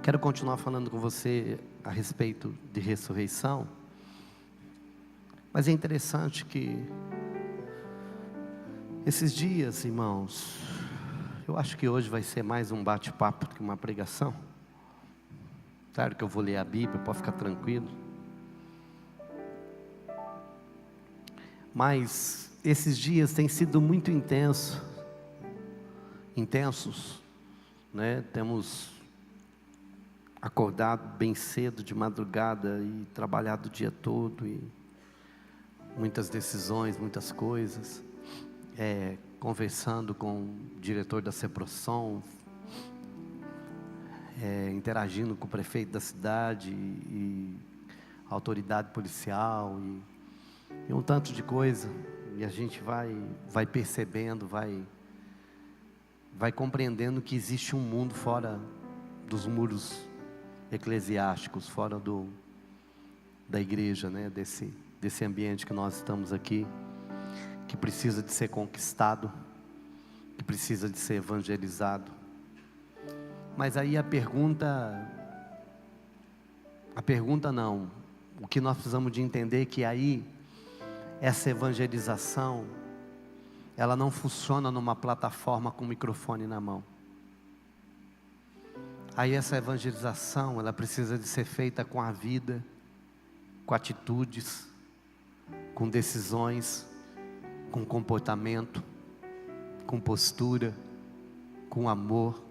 Quero continuar falando com você a respeito de ressurreição, mas é interessante que esses dias, irmãos, eu acho que hoje vai ser mais um bate-papo do que uma pregação. Claro que eu vou ler a Bíblia, pode ficar tranquilo. Mas esses dias têm sido muito intensos, né? Temos acordado bem cedo de madrugada e trabalhado o dia todo e muitas decisões, muitas coisas, conversando com o diretor da Ceprosom, interagindo com o prefeito da cidade e autoridade policial e um tanto de coisa, e a gente vai percebendo, vai compreendendo que existe um mundo fora dos muros eclesiásticos, fora da igreja, né? Desse ambiente que nós estamos aqui, que precisa de ser conquistado, que precisa de ser evangelizado. Mas aí a pergunta não, o que nós precisamos de entender é que aí, essa evangelização, ela não funciona numa plataforma com o microfone na mão. Aí essa evangelização, ela precisa de ser feita com a vida, com atitudes, com decisões, com comportamento, com postura, com amor.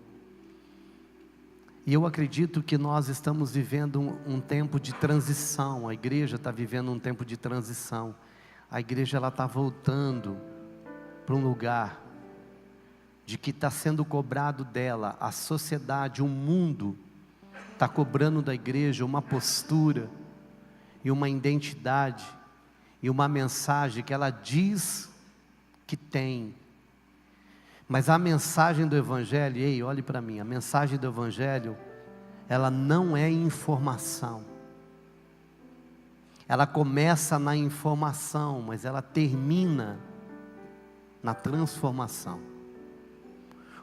E eu acredito que nós estamos vivendo um tempo de transição. A igreja está vivendo um tempo de transição. A igreja ela está voltando para um lugar de que está sendo cobrado dela, a sociedade, o mundo está cobrando da igreja uma postura e uma identidade e uma mensagem que ela diz que tem. Mas a mensagem do Evangelho, ei, olhe para mim, a mensagem do Evangelho, ela não é informação. Ela começa na informação, mas ela termina na transformação.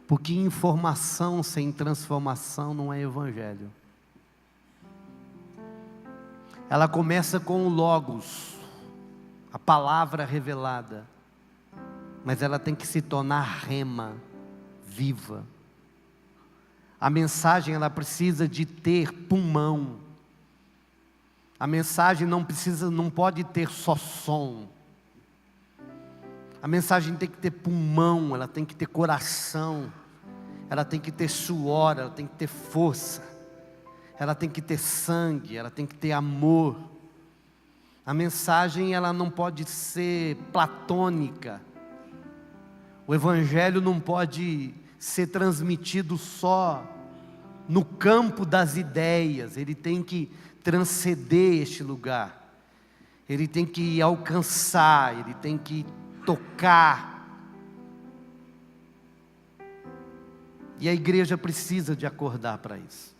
Porque informação sem transformação não é Evangelho. Ela começa com o Logos, a palavra revelada, mas ela tem que se tornar rema, viva. A mensagem ela precisa de ter pulmão. A mensagem não pode ter só som. A mensagem tem que ter pulmão, ela tem que ter coração, ela tem que ter suor, ela tem que ter força, ela tem que ter sangue, ela tem que ter amor. A mensagem ela não pode ser platônica. O Evangelho não pode ser transmitido só no campo das ideias, ele tem que transcender este lugar, ele tem que alcançar, ele tem que tocar. E a igreja precisa de acordar para isso.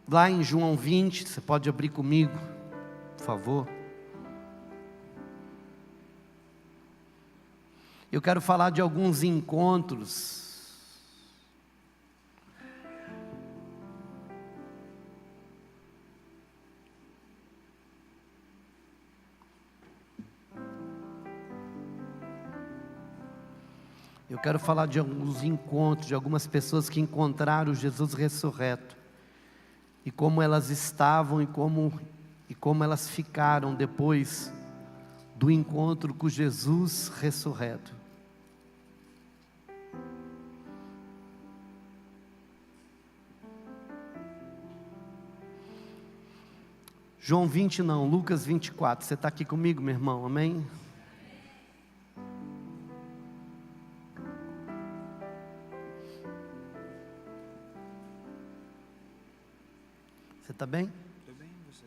Lá em João 20, você pode abrir comigo, por favor. Eu quero falar de alguns encontros de algumas pessoas que encontraram Jesus ressurreto, e como elas estavam e como elas ficaram depois do encontro com Jesus ressurreto. João 20 não, Lucas 24, você está aqui comigo, meu irmão, amém? Você está bem? Estou bem, você?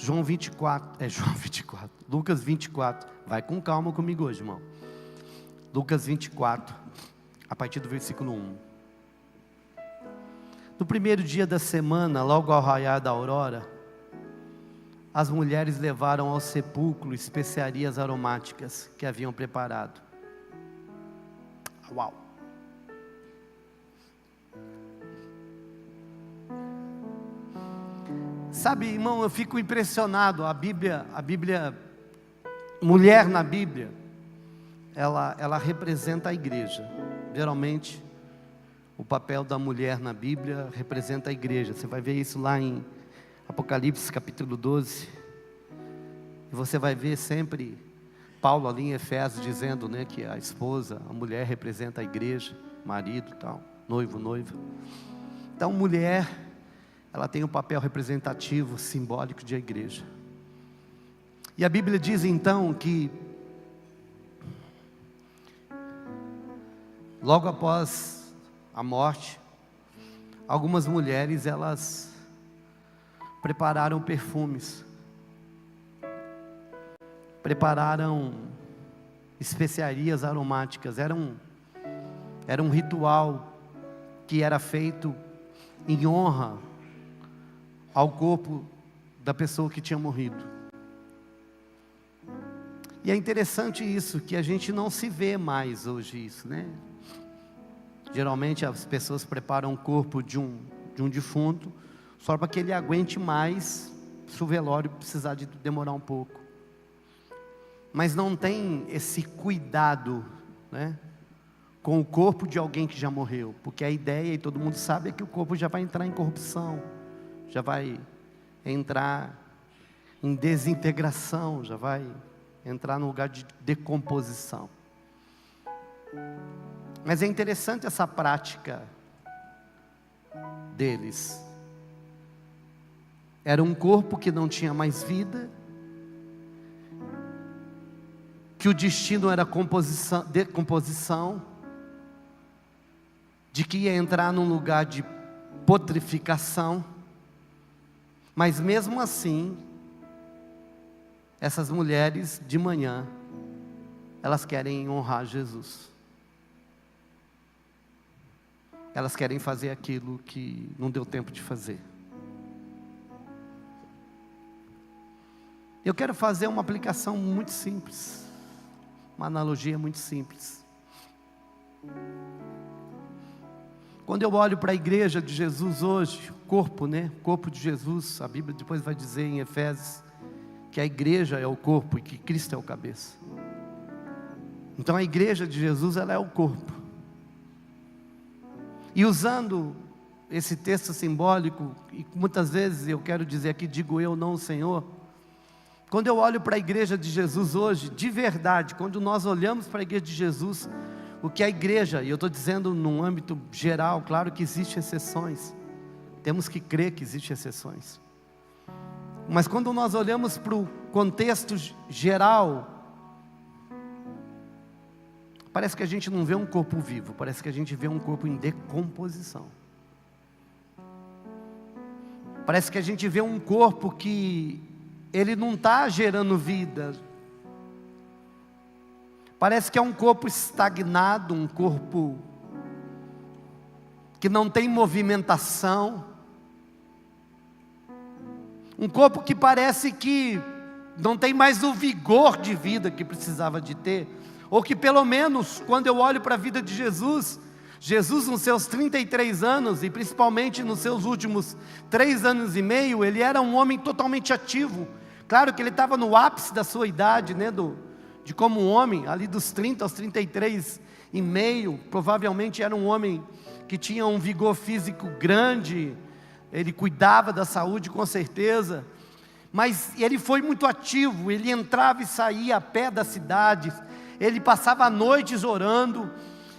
João 24, Lucas 24, vai com calma comigo hoje, irmão. Lucas 24, a partir do versículo 1. No primeiro dia da semana, logo ao raiar da aurora, as mulheres levaram ao sepulcro especiarias aromáticas que haviam preparado. Uau! Sabe, irmão, eu fico impressionado. A Bíblia, mulher na Bíblia, ela representa a igreja. Geralmente, o papel da mulher na Bíblia representa a igreja. Você vai ver isso lá em Apocalipse capítulo 12. E você vai ver sempre Paulo ali em Efésios dizendo, né, que a esposa, a mulher representa a igreja, marido, tal, noivo, noiva. Então, mulher, ela tem um papel representativo, simbólico de a igreja. E a Bíblia diz então que logo após a morte, algumas mulheres, elas prepararam perfumes, prepararam especiarias aromáticas. Era um ritual que era feito em honra ao corpo da pessoa que tinha morrido. E é interessante isso, que a gente não se vê mais hoje isso, né? Geralmente as pessoas preparam o corpo de um defunto, só para que ele aguente mais, se o velório precisar de demorar um pouco. Mas não tem esse cuidado, né, com o corpo de alguém que já morreu, porque a ideia, e todo mundo sabe, é que o corpo já vai entrar em corrupção, já vai entrar em desintegração, já vai entrar no lugar de decomposição. Mas é interessante essa prática deles. Era um corpo que não tinha mais vida, que o destino era decomposição, de que ia entrar num lugar de putrificação. Mas mesmo assim, essas mulheres de manhã, elas querem honrar Jesus. Elas querem fazer aquilo que não deu tempo de fazer. Eu quero fazer uma aplicação muito simples, uma analogia muito simples. Quando eu olho para a igreja de Jesus hoje, corpo, né? Corpo de Jesus, a Bíblia depois vai dizer em Efésios que a igreja é o corpo e que Cristo é o cabeça. Então a igreja de Jesus, ela é o corpo. E usando esse texto simbólico, e muitas vezes eu quero dizer aqui, digo eu, não o Senhor. Quando eu olho para a igreja de Jesus hoje, de verdade, quando nós olhamos para a igreja de Jesus, o que a igreja, e eu estou dizendo num âmbito geral, claro que existem exceções, temos que crer que existem exceções, mas quando nós olhamos para o contexto geral, parece que a gente não vê um corpo vivo, parece que a gente vê um corpo em decomposição. Parece que a gente vê um corpo que ele não está gerando vida. Parece que é um corpo estagnado, um corpo que não tem movimentação. Um corpo que parece que não tem mais o vigor de vida que precisava de ter. Ou que pelo menos, quando eu olho para a vida de Jesus, Jesus nos seus 33 anos, e principalmente nos seus últimos 3 anos e meio, ele era um homem totalmente ativo. Claro que ele estava no ápice da sua idade, né, de como um homem, ali dos 30 aos 33 e meio, provavelmente era um homem que tinha um vigor físico grande, ele cuidava da saúde com certeza, mas ele foi muito ativo, ele entrava e saía a pé da cidade, ele passava noites orando,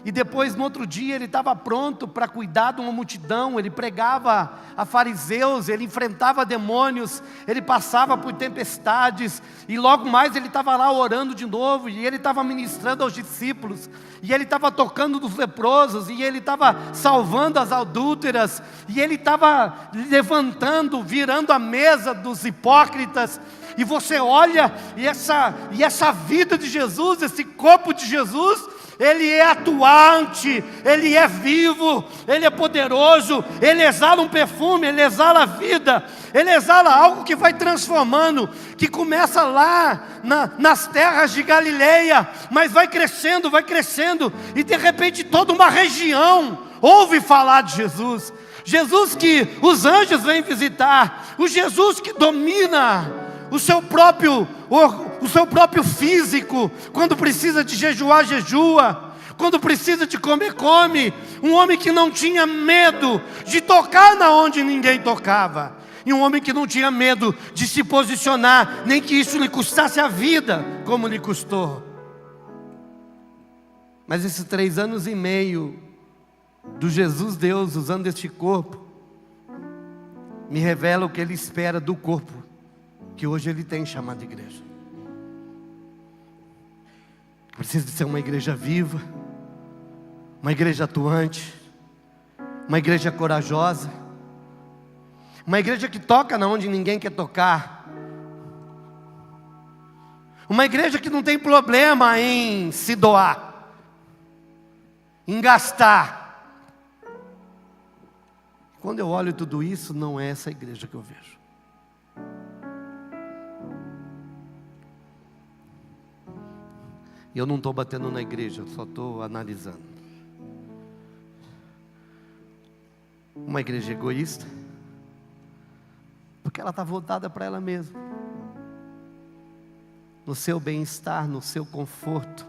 E depois, no outro dia, ele estava pronto para cuidar de uma multidão. Ele pregava a fariseus, ele enfrentava demônios, ele passava por tempestades. E logo mais ele estava lá orando de novo, e ele estava ministrando aos discípulos, e ele estava tocando dos leprosos, e ele estava salvando as adúlteras, e ele estava levantando, virando a mesa dos hipócritas. E você olha, e essa vida de Jesus, esse corpo de Jesus, ele é atuante, ele é vivo, ele é poderoso, ele exala um perfume, ele exala a vida, ele exala algo que vai transformando, que começa lá nas terras de Galileia, mas vai crescendo, e de repente toda uma região ouve falar de Jesus. Jesus que os anjos vêm visitar, o Jesus que domina o seu próprio físico. Quando precisa de jejuar, jejua. Quando precisa de comer, come. Um homem que não tinha medo de tocar na onde ninguém tocava. E um homem que não tinha medo de se posicionar, nem que isso lhe custasse a vida, como lhe custou. Mas esses 3 anos e meio do Jesus Deus usando este corpo, me revela o que Ele espera do corpo que hoje Ele tem chamado igreja. Precisa de ser uma igreja viva, uma igreja atuante, uma igreja corajosa, uma igreja que toca na onde ninguém quer tocar, uma igreja que não tem problema em se doar, em gastar. Quando eu olho tudo isso, não é essa igreja que eu vejo. E eu não estou batendo na igreja, eu só estou analisando. Uma igreja egoísta, porque ela está voltada para ela mesma, no seu bem-estar, no seu conforto,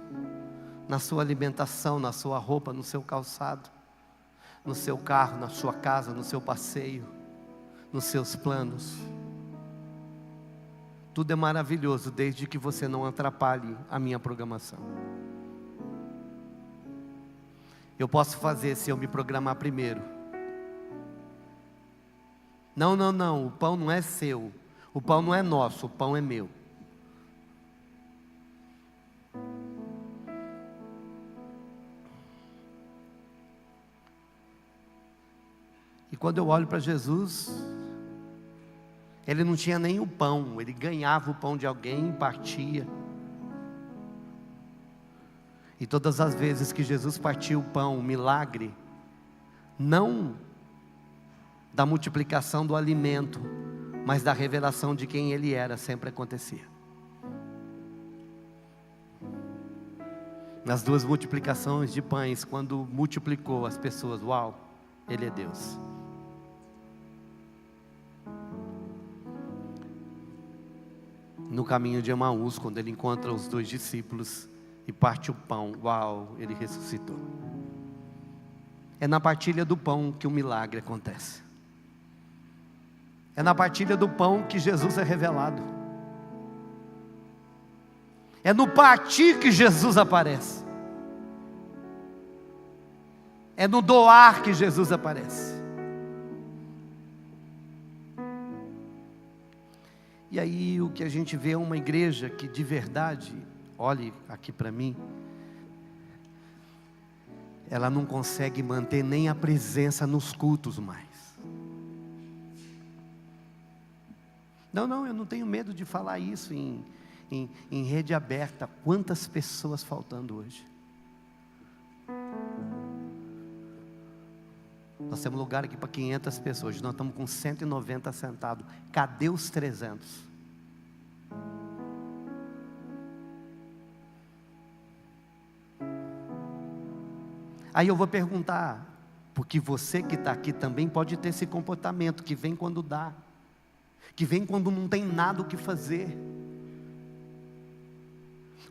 na sua alimentação, na sua roupa, no seu calçado, no seu carro, na sua casa, no seu passeio, nos seus planos. Tudo é maravilhoso, desde que você não atrapalhe a minha programação. Eu posso fazer se eu me programar primeiro. Não, o pão não é seu, o pão não é nosso, o pão é meu. E quando eu olho para Jesus, Ele não tinha nem o pão, Ele ganhava o pão de alguém e partia. E todas as vezes que Jesus partia o pão, o milagre, não da multiplicação do alimento, mas da revelação de quem Ele era, sempre acontecia. Nas 2 multiplicações de pães, quando multiplicou as pessoas, uau, Ele é Deus. No caminho de Emaús, quando Ele encontra os 2 discípulos e parte o pão, uau, Ele ressuscitou. É na partilha do pão que o milagre acontece. É na partilha do pão que Jesus é revelado. É no partir que Jesus aparece. É no doar que Jesus aparece. E aí o que a gente vê é uma igreja que de verdade, olhe aqui para mim, ela não consegue manter nem a presença nos cultos mais. Não, eu não tenho medo de falar isso em rede aberta. Quantas pessoas faltando hoje? Nós temos lugar aqui para 500 pessoas, nós estamos com 190 sentados. Cadê os 300? Aí eu vou perguntar, porque você que está aqui também pode ter esse comportamento, que vem quando dá, que vem quando não tem nada o que fazer.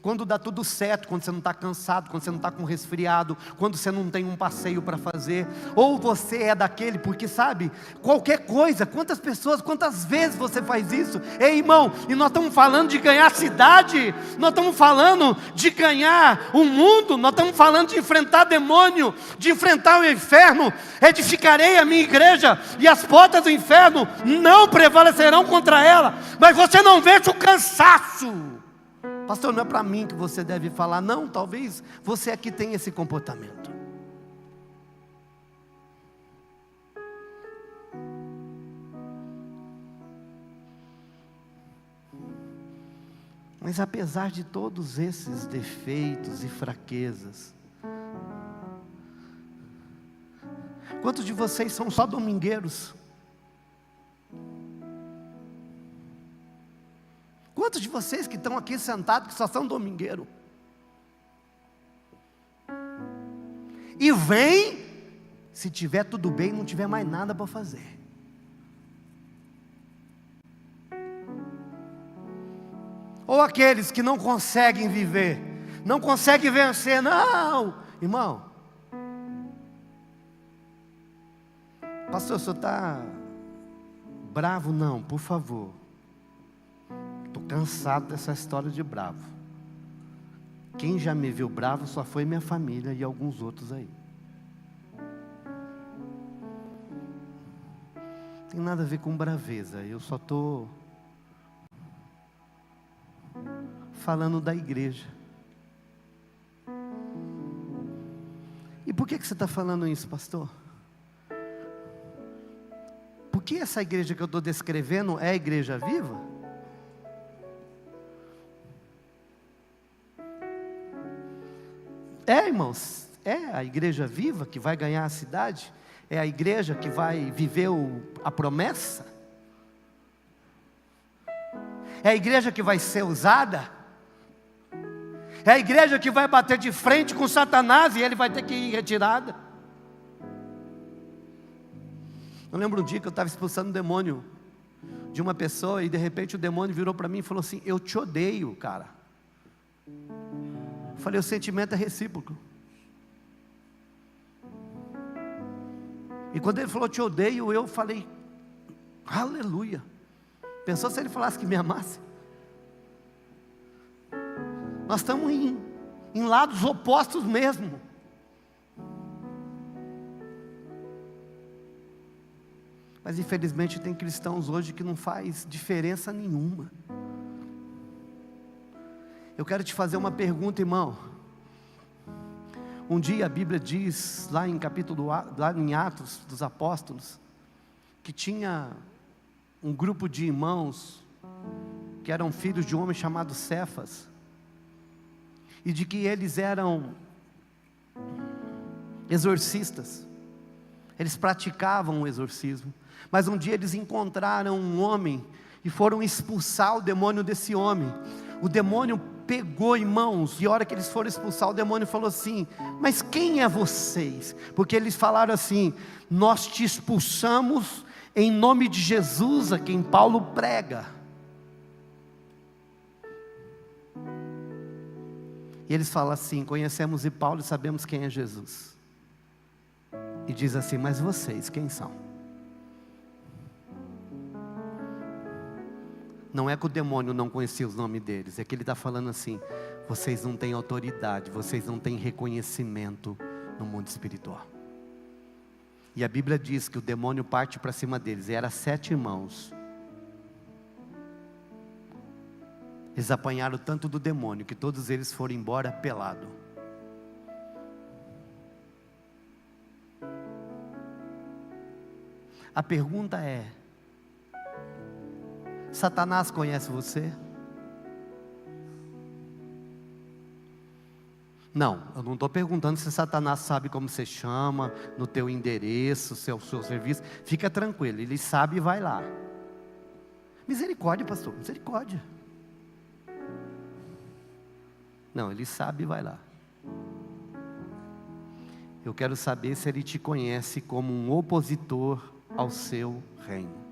quando dá tudo certo, quando você não está cansado, quando você não está com resfriado, quando você não tem um passeio para fazer, ou você é daquele, porque sabe, qualquer coisa, quantas pessoas, quantas vezes você faz isso? Ei, irmão, e nós estamos falando de ganhar a cidade, nós estamos falando de ganhar o mundo, nós estamos falando de enfrentar demônio, de enfrentar o inferno. Edificarei a minha igreja, e as portas do inferno não prevalecerão contra ela. Mas você não veja o cansaço. Pastor, não é para mim que você deve falar. Não, talvez você aqui tenha esse comportamento. Mas apesar de todos esses defeitos e fraquezas, quantos de vocês são só domingueiros? Quantos de vocês que estão aqui sentados que só são domingueiros? E vem, se tiver tudo bem, não tiver mais nada para fazer. Ou aqueles que não conseguem viver, não conseguem vencer. Não, irmão. Pastor, o senhor está bravo? Não, por favor. Estou cansado dessa história de bravo. Quem já me viu bravo só foi minha família e alguns outros aí. Não tem nada a ver com braveza. Eu só estou falando da igreja. E por que você está falando isso, pastor? Porque essa igreja que eu estou descrevendo é a igreja viva? É, irmãos, é a igreja viva que vai ganhar a cidade? É a igreja que vai viver a promessa? É a igreja que vai ser usada? É a igreja que vai bater de frente com Satanás e ele vai ter que ir em retirada? Eu lembro um dia que eu estava expulsando um demônio de uma pessoa e de repente o demônio virou para mim e falou assim: eu te odeio, cara. Eu falei, o sentimento é recíproco. E quando ele falou te odeio, eu falei, aleluia. Pensou se ele falasse que me amasse? Nós estamos em lados opostos mesmo. Mas infelizmente tem cristãos hoje que não faz diferença nenhuma. Eu quero te fazer uma pergunta, irmão. Um dia a Bíblia diz, lá em Atos dos Apóstolos, que tinha um grupo de irmãos, que eram filhos de um homem chamado Cefas, e de que eles eram exorcistas, eles praticavam o exorcismo, mas um dia eles encontraram um homem, e foram expulsar o demônio desse homem. O demônio pegou, irmãos, e a hora que eles foram expulsar, o demônio falou assim, mas quem é vocês? Porque eles falaram assim, nós te expulsamos em nome de Jesus, a quem Paulo prega. E eles falam assim, conhecemos Paulo e sabemos quem é Jesus. E diz assim, mas vocês, quem são? Não é que o demônio não conhecia os nomes deles, é que ele está falando assim, vocês não têm autoridade, vocês não têm reconhecimento no mundo espiritual. E a Bíblia diz que o demônio parte para cima deles, e eram 7 irmãos. Eles apanharam tanto do demônio, que todos eles foram embora pelado. A pergunta é, Satanás conhece você? Não, eu não estou perguntando se Satanás sabe como você chama, no teu endereço, seu serviço. Fica tranquilo, ele sabe e vai lá. Misericórdia, pastor, misericórdia. Não, ele sabe e vai lá. Eu quero saber se ele te conhece como um opositor ao seu reino.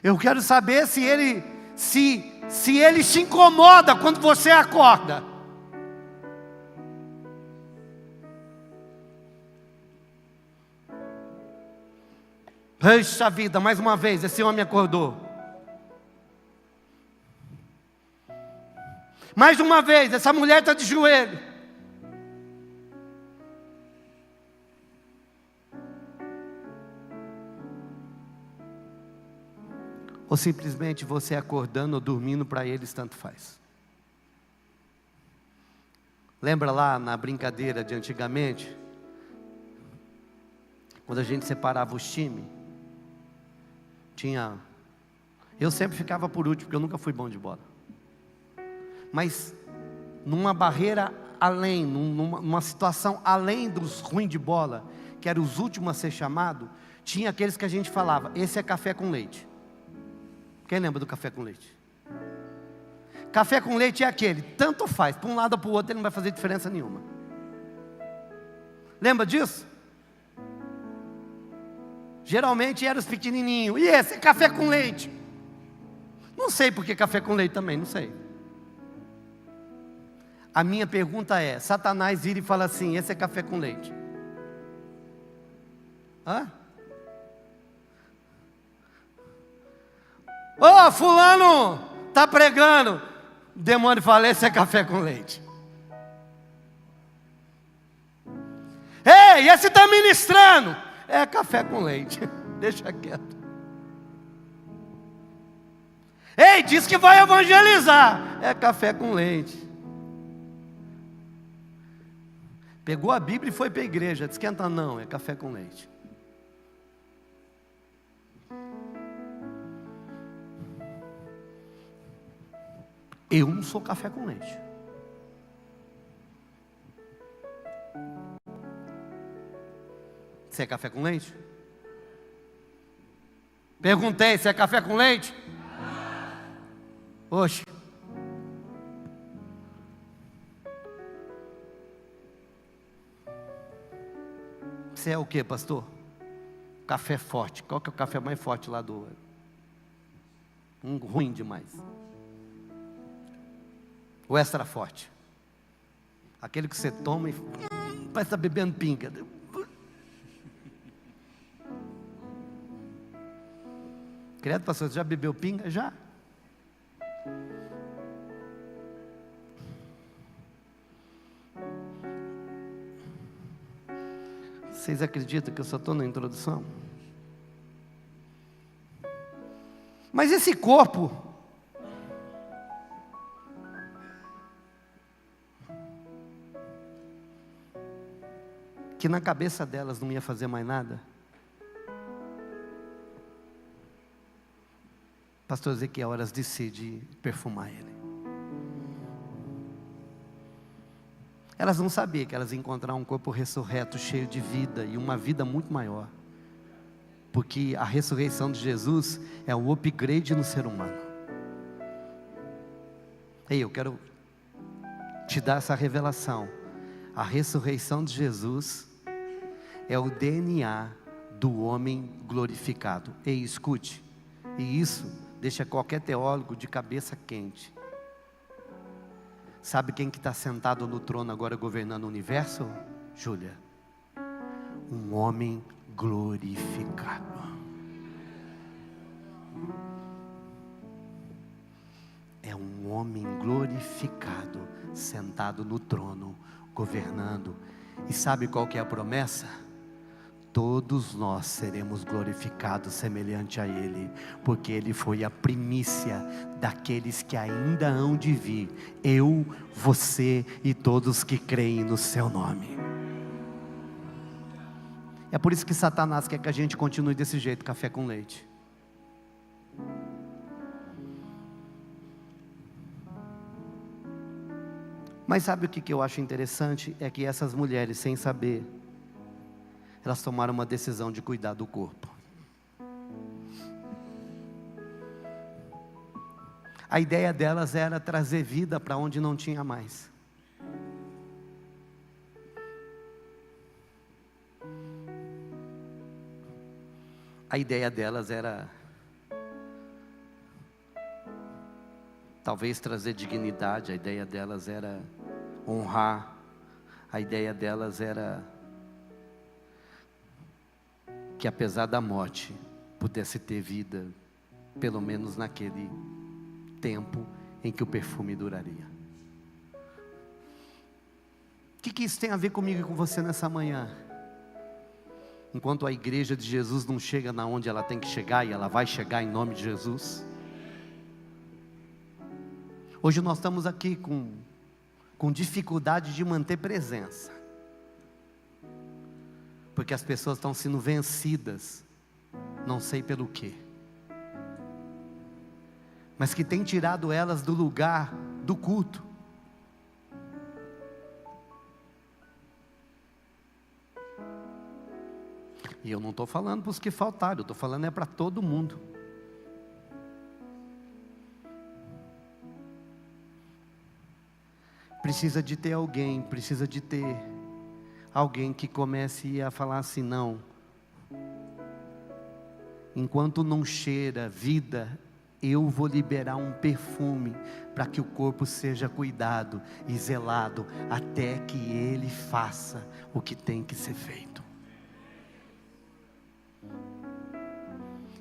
Eu quero saber se se ele se incomoda quando você acorda. Puxa vida, mais uma vez, esse homem acordou. Mais uma vez, essa mulher está de joelho. Ou simplesmente você acordando ou dormindo, para eles tanto faz. Lembra lá na brincadeira de antigamente? Quando a gente separava os times, eu sempre ficava por último, porque eu nunca fui bom de bola. Mas numa barreira além, numa situação além dos ruins de bola, que eram os últimos a ser chamados, tinha aqueles que a gente falava, esse é café com leite. Quem lembra do café com leite? Café com leite é aquele, tanto faz, para um lado ou para o outro, ele não vai fazer diferença nenhuma. Lembra disso? Geralmente eram os pequenininhos, e esse é café com leite. Não sei por que café com leite também, não sei. A minha pergunta é, Satanás vira e fala assim, esse é café com leite. Hã? Ô, fulano, está pregando. O demônio fala, esse é café com leite. Ei, esse está ministrando. É café com leite. Deixa quieto. Ei, diz que vai evangelizar. É café com leite. Pegou a Bíblia e foi para a igreja. Esquenta não, é café com leite. Eu não sou café com leite. Você é café com leite? Perguntei, você é café com leite? Oxe. Você é o que, pastor? Café forte. Qual que é o café mais forte lá do... Um ruim demais. O extra forte. Aquele que você toma e... parece estar bebendo pinga. Credo, pastor, você já bebeu pinga? Já. Vocês acreditam que eu só estou na introdução? Mas esse corpo... que na cabeça delas não ia fazer mais nada. Pastor Ezequiel, elas decidem perfumar ele. Elas não sabiam que elas iam encontrar um corpo ressurreto, cheio de vida, e uma vida muito maior. Porque a ressurreição de Jesus é o upgrade no ser humano. Ei, eu quero te dar essa revelação. A ressurreição de Jesus é o DNA do homem glorificado. Ei, escute, e isso deixa qualquer teólogo de cabeça quente. Sabe quem que está sentado no trono agora governando o universo? Júlia. Um homem glorificado. É um homem glorificado, sentado no trono, governando. E sabe qual que é a promessa? Todos nós seremos glorificados semelhante a Ele, porque Ele foi a primícia daqueles que ainda hão de vir, eu, você e todos que creem no Seu nome. É por isso que Satanás quer que a gente continue desse jeito, café com leite. Mas sabe o que eu acho interessante? É que essas mulheres, sem saber, elas tomaram uma decisão de cuidar do corpo. A ideia delas era trazer vida para onde não tinha mais. A ideia delas era talvez trazer dignidade. A ideia delas era honrar, a ideia delas era que apesar da morte, pudesse ter vida, pelo menos naquele tempo em que o perfume duraria. O que isso tem a ver comigo e com você nessa manhã? Enquanto a igreja de Jesus não chega na onde ela tem que chegar, e ela vai chegar em nome de Jesus. Hoje nós estamos aqui com dificuldade de manter presença, porque as pessoas estão sendo vencidas, não sei pelo quê, mas que tem tirado elas do lugar do culto. E eu não estou falando para os que faltaram, eu estou falando para todo mundo. Precisa de ter alguém que comece a falar assim: não, enquanto não cheira vida, eu vou liberar um perfume para que o corpo seja cuidado e zelado, até que ele faça o que tem que ser feito.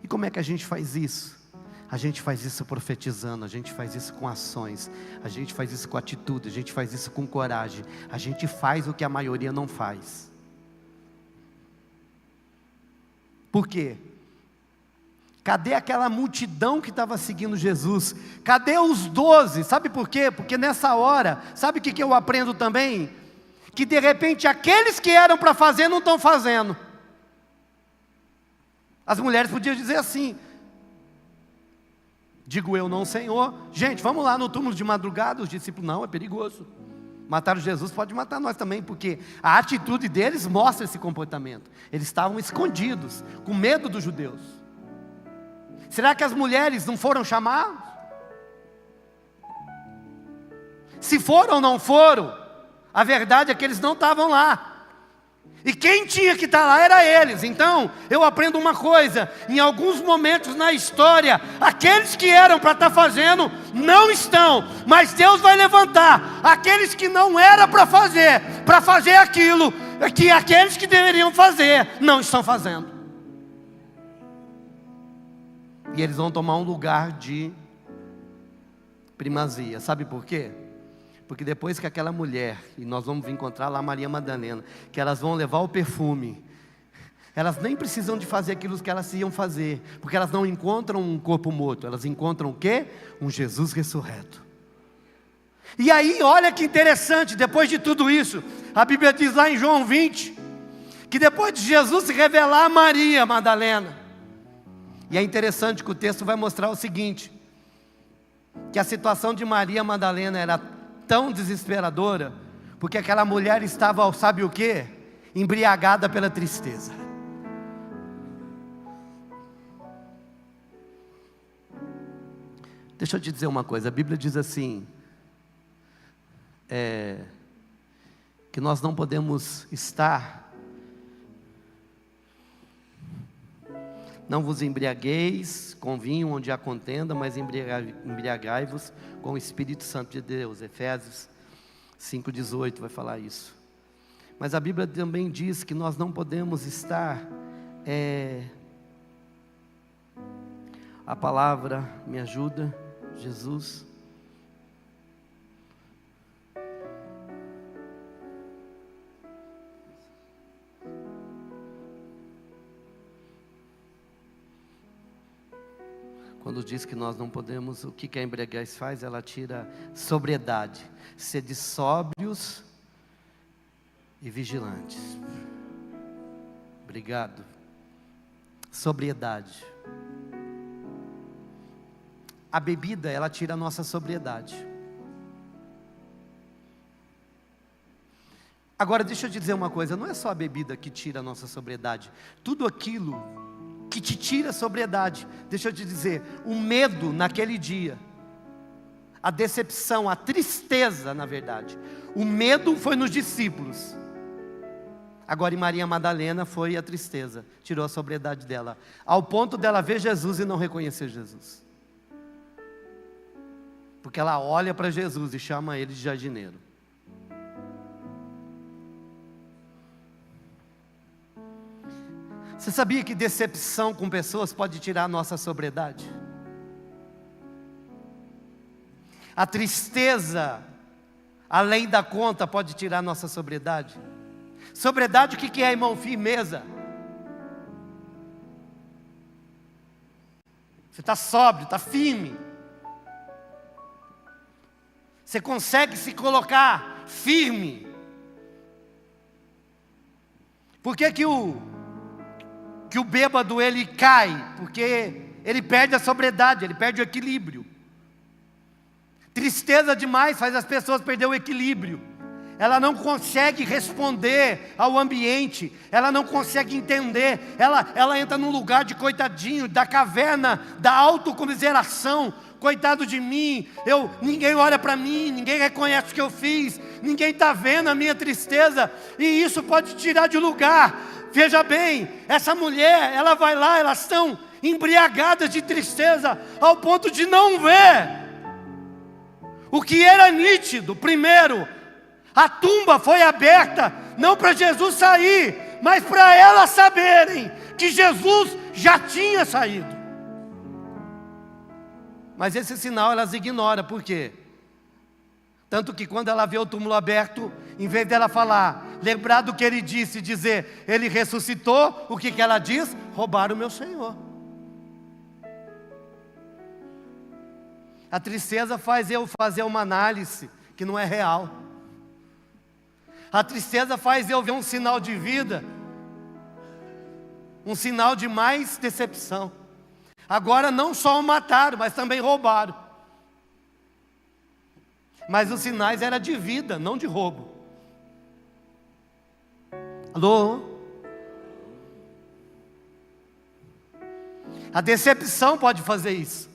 E como é que a gente faz isso? A gente faz isso profetizando, a gente faz isso com ações, a gente faz isso com atitude, a gente faz isso com coragem, a gente faz o que a maioria não faz. Por quê? Cadê aquela multidão que estava seguindo Jesus? Cadê os 12? Sabe por quê? Porque nessa hora, sabe o que eu aprendo também? Que de repente aqueles que eram para fazer não estão fazendo. As mulheres podiam dizer assim: digo eu não, Senhor. Gente, vamos lá no túmulo de madrugada. Os discípulos: não, é perigoso. Mataram Jesus, pode matar nós também, porque a atitude deles mostra esse comportamento. Eles estavam escondidos, com medo dos judeus. Será que as mulheres não foram chamadas? Se foram ou não foram, a verdade é que eles não estavam lá. E quem tinha que estar lá era eles. Então, eu aprendo uma coisa: em alguns momentos na história, aqueles que eram para estar fazendo, não estão. Mas Deus vai levantar aqueles que não era para fazer aquilo que aqueles que deveriam fazer, não estão fazendo. E eles vão tomar um lugar de primazia. Sabe por quê? Porque depois que aquela mulher, e nós vamos encontrar lá Maria Madalena, que elas vão levar o perfume, elas nem precisam de fazer aquilo que elas iam fazer, porque elas não encontram um corpo morto, elas encontram o quê? Um Jesus ressurreto. E aí, olha que interessante, depois de tudo isso, a Bíblia diz lá em João 20, que depois de Jesus se revelar a Maria Madalena, e é interessante que o texto vai mostrar o seguinte, que a situação de Maria Madalena era tão desesperadora, porque aquela mulher estava, sabe o quê? Embriagada pela tristeza. Deixa eu te dizer uma coisa, a Bíblia diz assim, que nós não podemos estar, não vos embriagueis com vinho onde há contenda, mas embriagai-vos com o Espírito Santo de Deus. Efésios 5,18 vai falar isso. Mas a Bíblia também diz que nós não podemos estar, a palavra me ajuda, Jesus. Quando diz que nós não podemos, o que a embriaguez faz? Ela tira sobriedade. Sede sóbrios e vigilantes. Obrigado. Sobriedade. A bebida, ela tira a nossa sobriedade. Agora deixa eu te dizer uma coisa, não é só a bebida que tira a nossa sobriedade. Tudo aquilo que te tira a sobriedade, deixa eu te dizer, o medo naquele dia, a decepção, a tristeza na verdade, o medo foi nos discípulos, agora em Maria Madalena foi a tristeza, tirou a sobriedade dela, ao ponto dela ver Jesus e não reconhecer Jesus. Porque ela olha para Jesus e chama ele de jardineiro. Você sabia que decepção com pessoas pode tirar a nossa sobriedade? A tristeza, além da conta, pode tirar a nossa sobriedade. Sobriedade, o que é, irmão? Firmeza. Você está sóbrio, está firme. Você consegue se colocar firme. Por que o bêbado ele cai? Porque ele perde a sobriedade, ele perde o equilíbrio. Tristeza demais faz as pessoas perder o equilíbrio. Ela não consegue responder ao ambiente, ela não consegue entender, ela entra num lugar de coitadinho, da caverna, da autocomiseração. Coitado de mim, ninguém olha para mim, ninguém reconhece o que eu fiz, ninguém está vendo a minha tristeza, e isso pode tirar de lugar. Veja bem, essa mulher, ela vai lá, elas estão embriagadas de tristeza, ao ponto de não ver o que era nítido. Primeiro, a tumba foi aberta, não para Jesus sair, mas para elas saberem que Jesus já tinha saído. Mas esse sinal elas ignoram, por quê? Tanto que quando ela vê o túmulo aberto, em vez dela falar, lembrar do que ele disse, dizer, ele ressuscitou, o que ela diz? Roubaram o meu Senhor. A tristeza faz eu fazer uma análise que não é real. A tristeza faz eu ver um sinal de vida, um sinal de mais decepção. Agora não só o mataram, mas também roubaram. Mas os sinais eram de vida, não de roubo. Alô? A decepção pode fazer isso.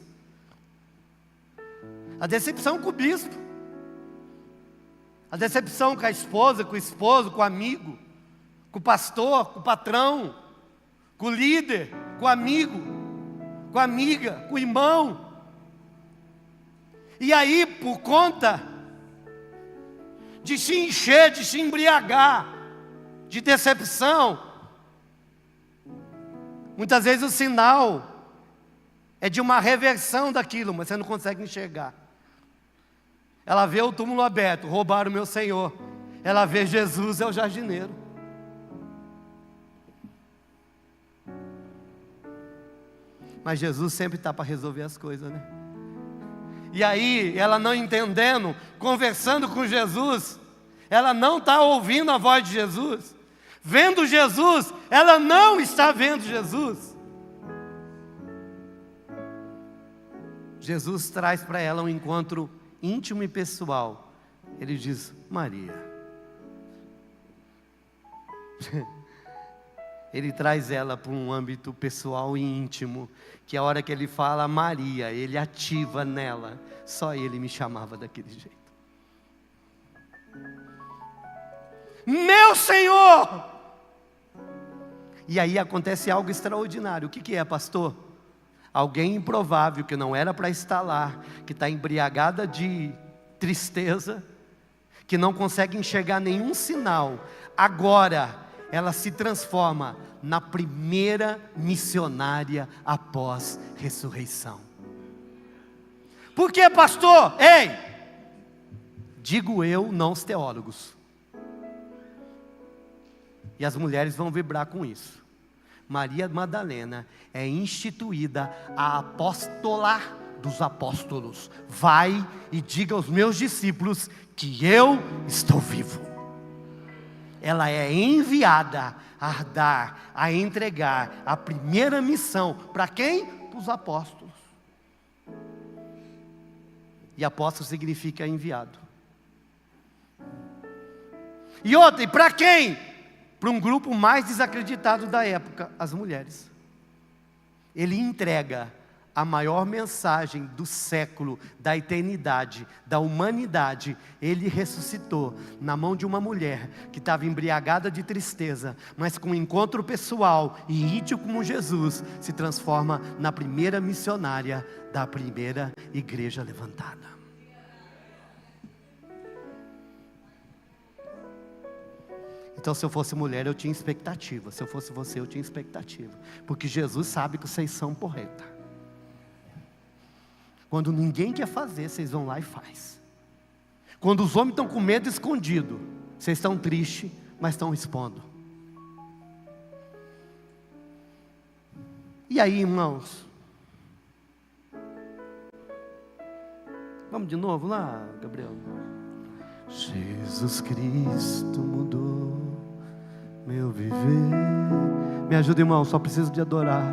A decepção com o bispo. A decepção com a esposa, com o esposo, com o amigo, com o pastor, com o patrão, com o líder, com o amigo, com a amiga, com o irmão. E aí, por conta de se encher, de se embriagar, de decepção, muitas vezes o sinal é de uma reversão daquilo, mas você não consegue enxergar. Ela vê o túmulo aberto, roubaram o meu Senhor. Ela vê Jesus é o jardineiro. Mas Jesus sempre está para resolver as coisas, né? E aí, ela não entendendo, conversando com Jesus, ela não está ouvindo a voz de Jesus. Vendo Jesus, ela não está vendo Jesus. Jesus traz para ela um encontro íntimo e pessoal. Ele diz, Maria. Ele traz ela para um âmbito pessoal e íntimo, que a hora que ele fala Maria, ele ativa nela. Só ele me chamava daquele jeito. Meu Senhor! E aí acontece algo extraordinário. O que é, pastor? Alguém improvável, que não era para estar lá, que está embriagada de tristeza, que não consegue enxergar nenhum sinal, agora ela se transforma na primeira missionária após ressurreição. Por que, pastor? Ei! Digo eu, não os teólogos. E as mulheres vão vibrar com isso. Maria Madalena é instituída a apóstola dos apóstolos. Vai e diga aos meus discípulos que eu estou vivo. Ela é enviada a dar, a entregar a primeira missão. Para quem? Para os apóstolos. E apóstolo significa enviado. E outra, e para quem? Para um grupo mais desacreditado da época, as mulheres. Ele entrega a maior mensagem do século, da eternidade, da humanidade. Ele ressuscitou na mão de uma mulher que estava embriagada de tristeza, mas com um encontro pessoal e íntimo com Jesus, se transforma na primeira missionária da primeira igreja levantada. Então, se eu fosse mulher, eu tinha expectativa. Se eu fosse você, eu tinha expectativa. Porque Jesus sabe que vocês são porreta. Quando ninguém quer fazer, vocês vão lá e faz. Quando os homens estão com medo escondido, vocês estão tristes, mas estão expondo. E aí, irmãos? Vamos de novo lá, Gabriel? Jesus Cristo mudou meu viver. Me ajuda, irmão, só preciso de adorar.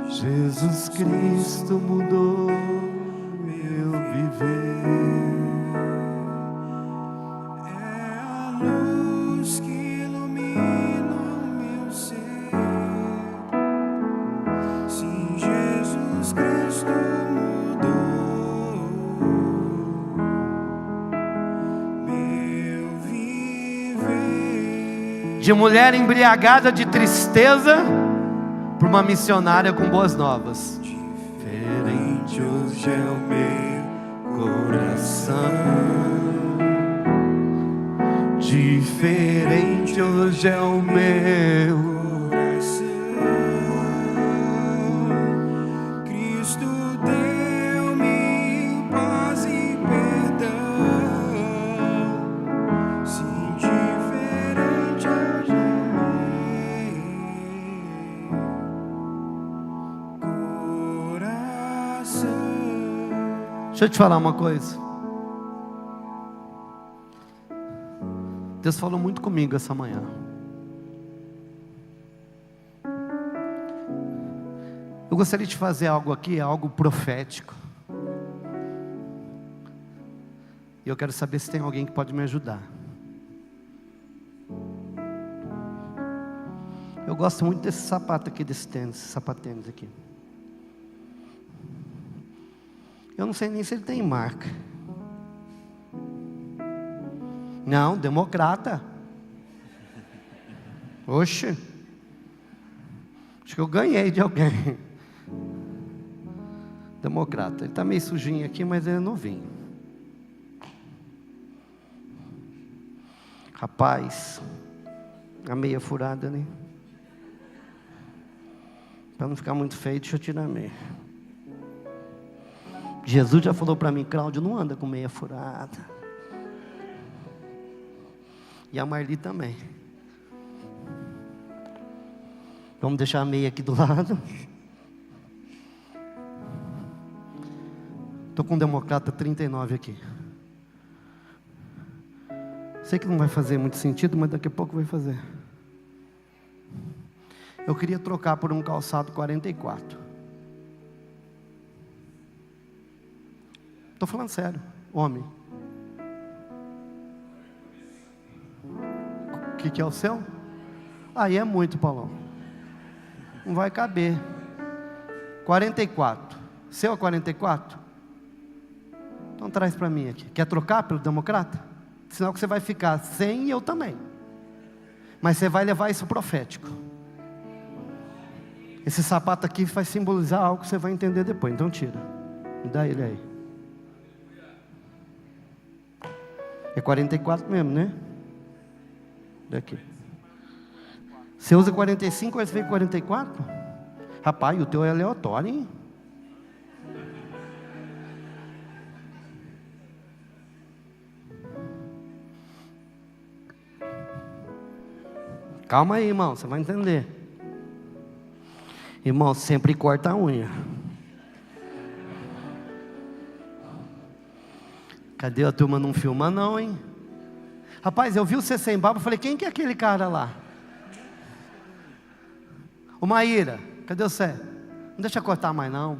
Jesus Cristo mudou meu viver. É a luz que ilumina o meu ser. Sim, Jesus Cristo mudou meu viver. De mulher embriagada de tristeza, para uma missionária com boas novas. Diferente hoje é o meu coração. Diferente hoje é o meu coração. Cristo deu-me paz e perdão. Sim, diferente hoje é o meu coração. Deixa eu te falar uma coisa. Deus falou muito comigo essa manhã. Eu gostaria de fazer algo aqui, algo profético. E eu quero saber se tem alguém que pode me ajudar. Eu gosto muito desse sapato aqui, desse tênis, esse sapatênis aqui. Eu não sei nem se ele tem marca. Não, democrata. Oxe. Acho que eu ganhei de alguém. Democrata. Ele está meio sujinho aqui, mas ele é novinho. Rapaz, a meia furada, né? Para não ficar muito feio, deixa eu tirar a meia. Jesus já falou para mim, Cláudio, não anda com meia furada. E a Marli também. Vamos deixar a meia aqui do lado. Estou com um democrata 39 aqui. Sei que não vai fazer muito sentido, mas daqui a pouco vai fazer. Eu queria trocar por um calçado 44. Estou falando sério, homem. O que é o seu? Aí é muito, Paulão. Não vai caber. 44. Seu é 44? Então traz para mim aqui. Quer trocar pelo democrata? Senão que você vai ficar sem e eu também. Mas você vai levar isso profético. Esse sapato aqui vai simbolizar algo que você vai entender depois. Então tira. Me dá ele aí. É 44 mesmo, né? Daqui. Você usa 45, mas veio 44? Rapaz, o teu é aleatório, hein? Calma aí, irmão, você vai entender. Irmão, sempre corta a unha. Cadê a turma? Não filma não, hein? Rapaz, eu vi você sem barba, falei, quem que é aquele cara lá? Ô Maíra, cadê você? Não deixa cortar mais não.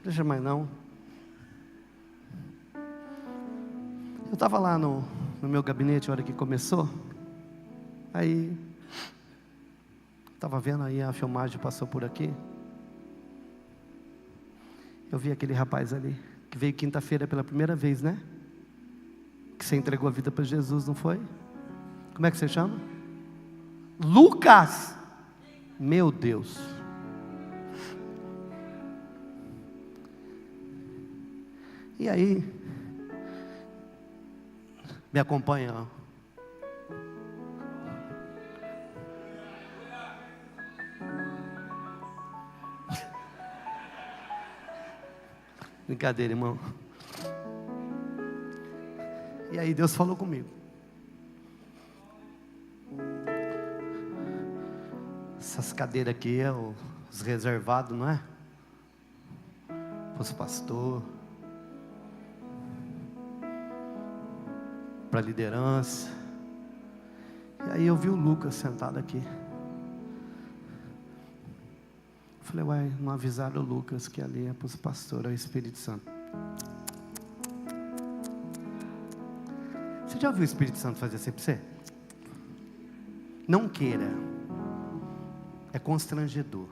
Deixa mais não. Eu estava lá no meu gabinete, a hora que começou. Aí, estava vendo aí, a filmagem passou por aqui. Eu vi aquele rapaz ali, que veio quinta-feira pela primeira vez, né? Que você entregou a vida para Jesus, não foi? Como é que você chama? Lucas! Meu Deus! E aí, me acompanha, ó. Brincadeira, irmão. E aí Deus falou comigo. Essas cadeiras aqui é os reservados, não é? Para os pastores, para a liderança. E aí eu vi o Lucas sentado aqui. Falei, uai, não avisaram o Lucas que ali é para os pastores, é o Espírito Santo. Você já ouviu o Espírito Santo fazer assim para você? Não queira. É constrangedor.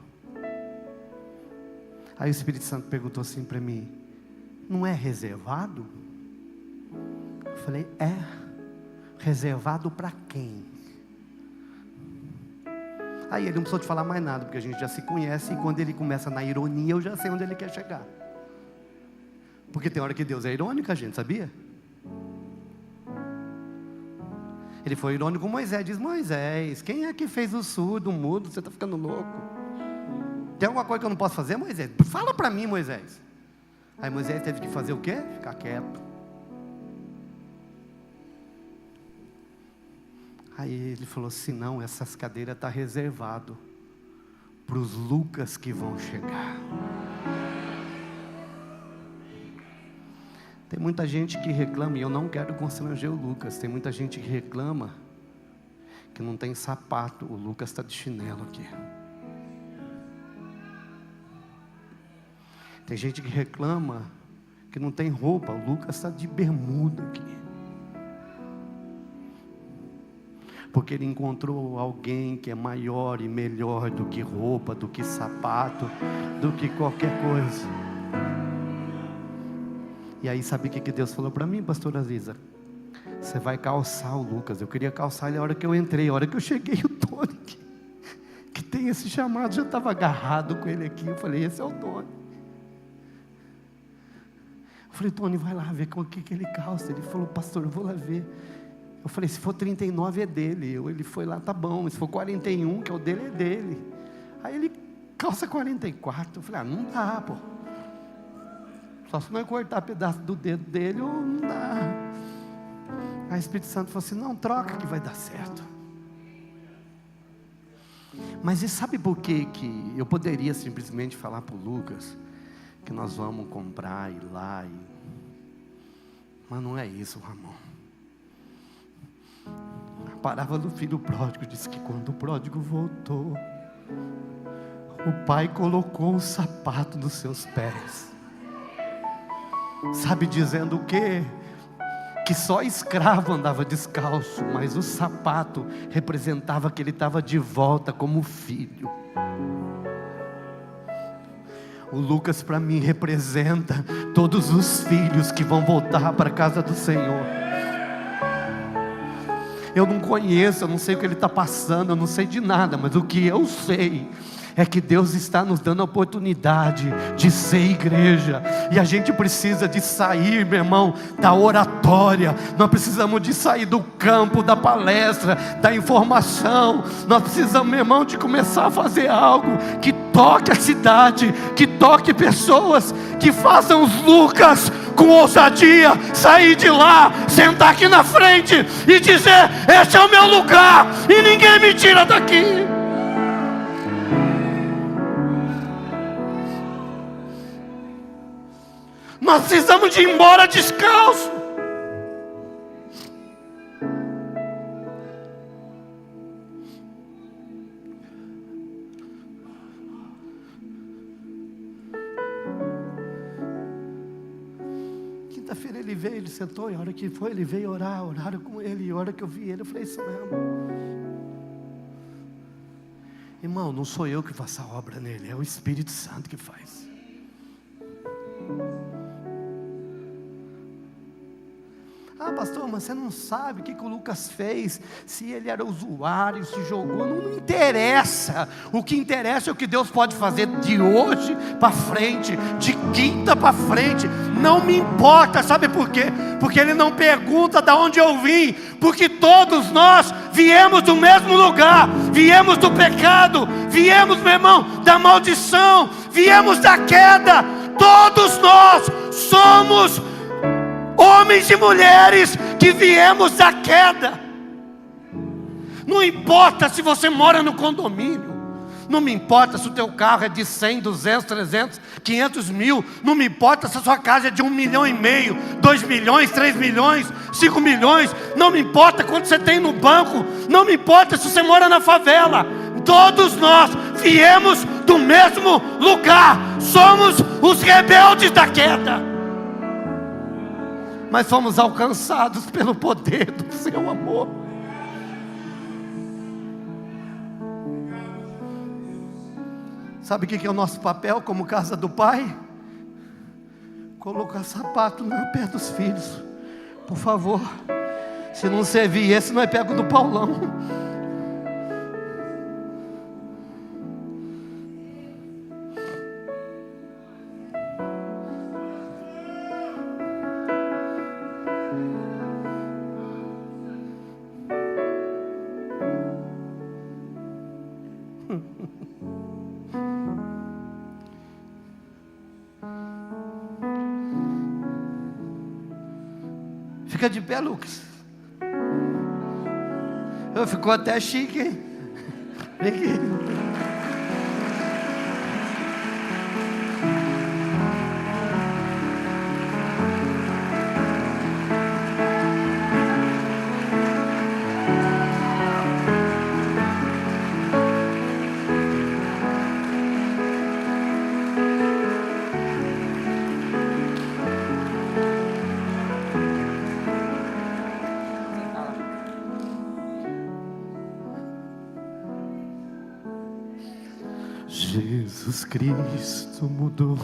Aí o Espírito Santo perguntou assim para mim: não é reservado? Eu falei, é. Reservado para quem? Aí ele não precisou te falar mais nada, porque a gente já se conhece. E quando ele começa na ironia, eu já sei onde ele quer chegar. Porque tem hora que Deus é irônico, a gente sabia? Ele foi irônico com Moisés. Diz, Moisés, quem é que fez o surdo, o mudo? Você está ficando louco? Tem alguma coisa que eu não posso fazer, Moisés? Fala para mim, Moisés. Aí Moisés teve que fazer o quê? Ficar quieto. Aí ele falou assim, não, essas cadeiras estão reservadas para os Lucas que vão chegar. Tem muita gente que reclama, e eu não quero constranger o Lucas. Tem muita gente que reclama que não tem sapato. O Lucas está de chinelo aqui. Tem gente que reclama que não tem roupa. O Lucas está de bermuda aqui. Porque ele encontrou alguém que é maior e melhor do que roupa, do que sapato, do que qualquer coisa. E aí sabe o que Deus falou para mim, pastora Aziza? Você vai calçar o Lucas. Eu queria calçar ele a hora que eu entrei. A hora que eu cheguei, o Tony, que tem esse chamado, já estava agarrado com ele aqui. Eu falei, esse é o Tony. Eu falei, Tony, vai lá ver com o que ele calça. Ele falou, pastor, eu vou lá ver. Eu falei, se for 39 é dele. Ele foi lá, tá bom. Se for 41, que é o dele, é dele. Aí ele calça 44. Eu falei, não dá, pô. Só se não cortar pedaço do dedo dele, ou não dá. Aí o Espírito Santo falou assim, não, troca que vai dar certo. Mas e sabe por que eu poderia simplesmente falar para o Lucas que nós vamos comprar e ir lá mas não é isso, Ramon. A parábola do filho pródigo diz que quando o pródigo voltou, o pai colocou um sapato nos seus pés. Sabe, dizendo o quê? Que só escravo andava descalço, mas o sapato representava que ele estava de volta como filho. O Lucas para mim representa todos os filhos que vão voltar para a casa do Senhor. Eu não conheço, eu não sei o que ele está passando, eu não sei de nada, mas o que eu sei é que Deus está nos dando a oportunidade de ser igreja. E a gente precisa de sair, meu irmão, da oratória. Nós precisamos de sair do campo, da palestra, da informação. Nós precisamos, meu irmão, de começar a fazer algo que toque a cidade, que toque pessoas, que façam os Lucas com ousadia sair de lá, sentar aqui na frente e dizer, esse é o meu lugar e ninguém me tira daqui. Nós precisamos de ir embora descalço. Quinta-feira ele veio, ele sentou, e a hora que foi, ele veio orar, oraram com ele, e a hora que eu vi ele, eu falei, isso mesmo. Irmão, não sou eu que faço a obra nele, é o Espírito Santo que faz. Ah, pastor, mas você não sabe o que o Lucas fez, se ele era usuário, se jogou, não interessa. O que interessa é o que Deus pode fazer de hoje para frente, de quinta para frente. Não me importa, sabe por quê? Porque Ele não pergunta de onde eu vim, porque todos nós viemos do mesmo lugar, viemos do pecado, viemos, meu irmão, da maldição, viemos da queda. Todos nós somos homens e mulheres que viemos da queda. Não importa se você mora no condomínio, não me importa se o teu carro é de 100, 200, 300, 500 mil, não me importa se a sua casa é de 1,5 milhão, 2 milhões, 3 milhões, 5 milhões, não me importa quanto você tem no banco, não me importa se você mora na favela. Todos nós viemos do mesmo lugar, somos os rebeldes da queda, mas fomos alcançados pelo poder do seu amor. Sabe o que é o nosso papel como casa do Pai? Colocar sapato no pé dos filhos. Por favor, se não servir esse, não é pego do Paulão. Fica de pé, Lucas. Ficou até chique, hein? Vem aqui. Jesus Cristo mudou.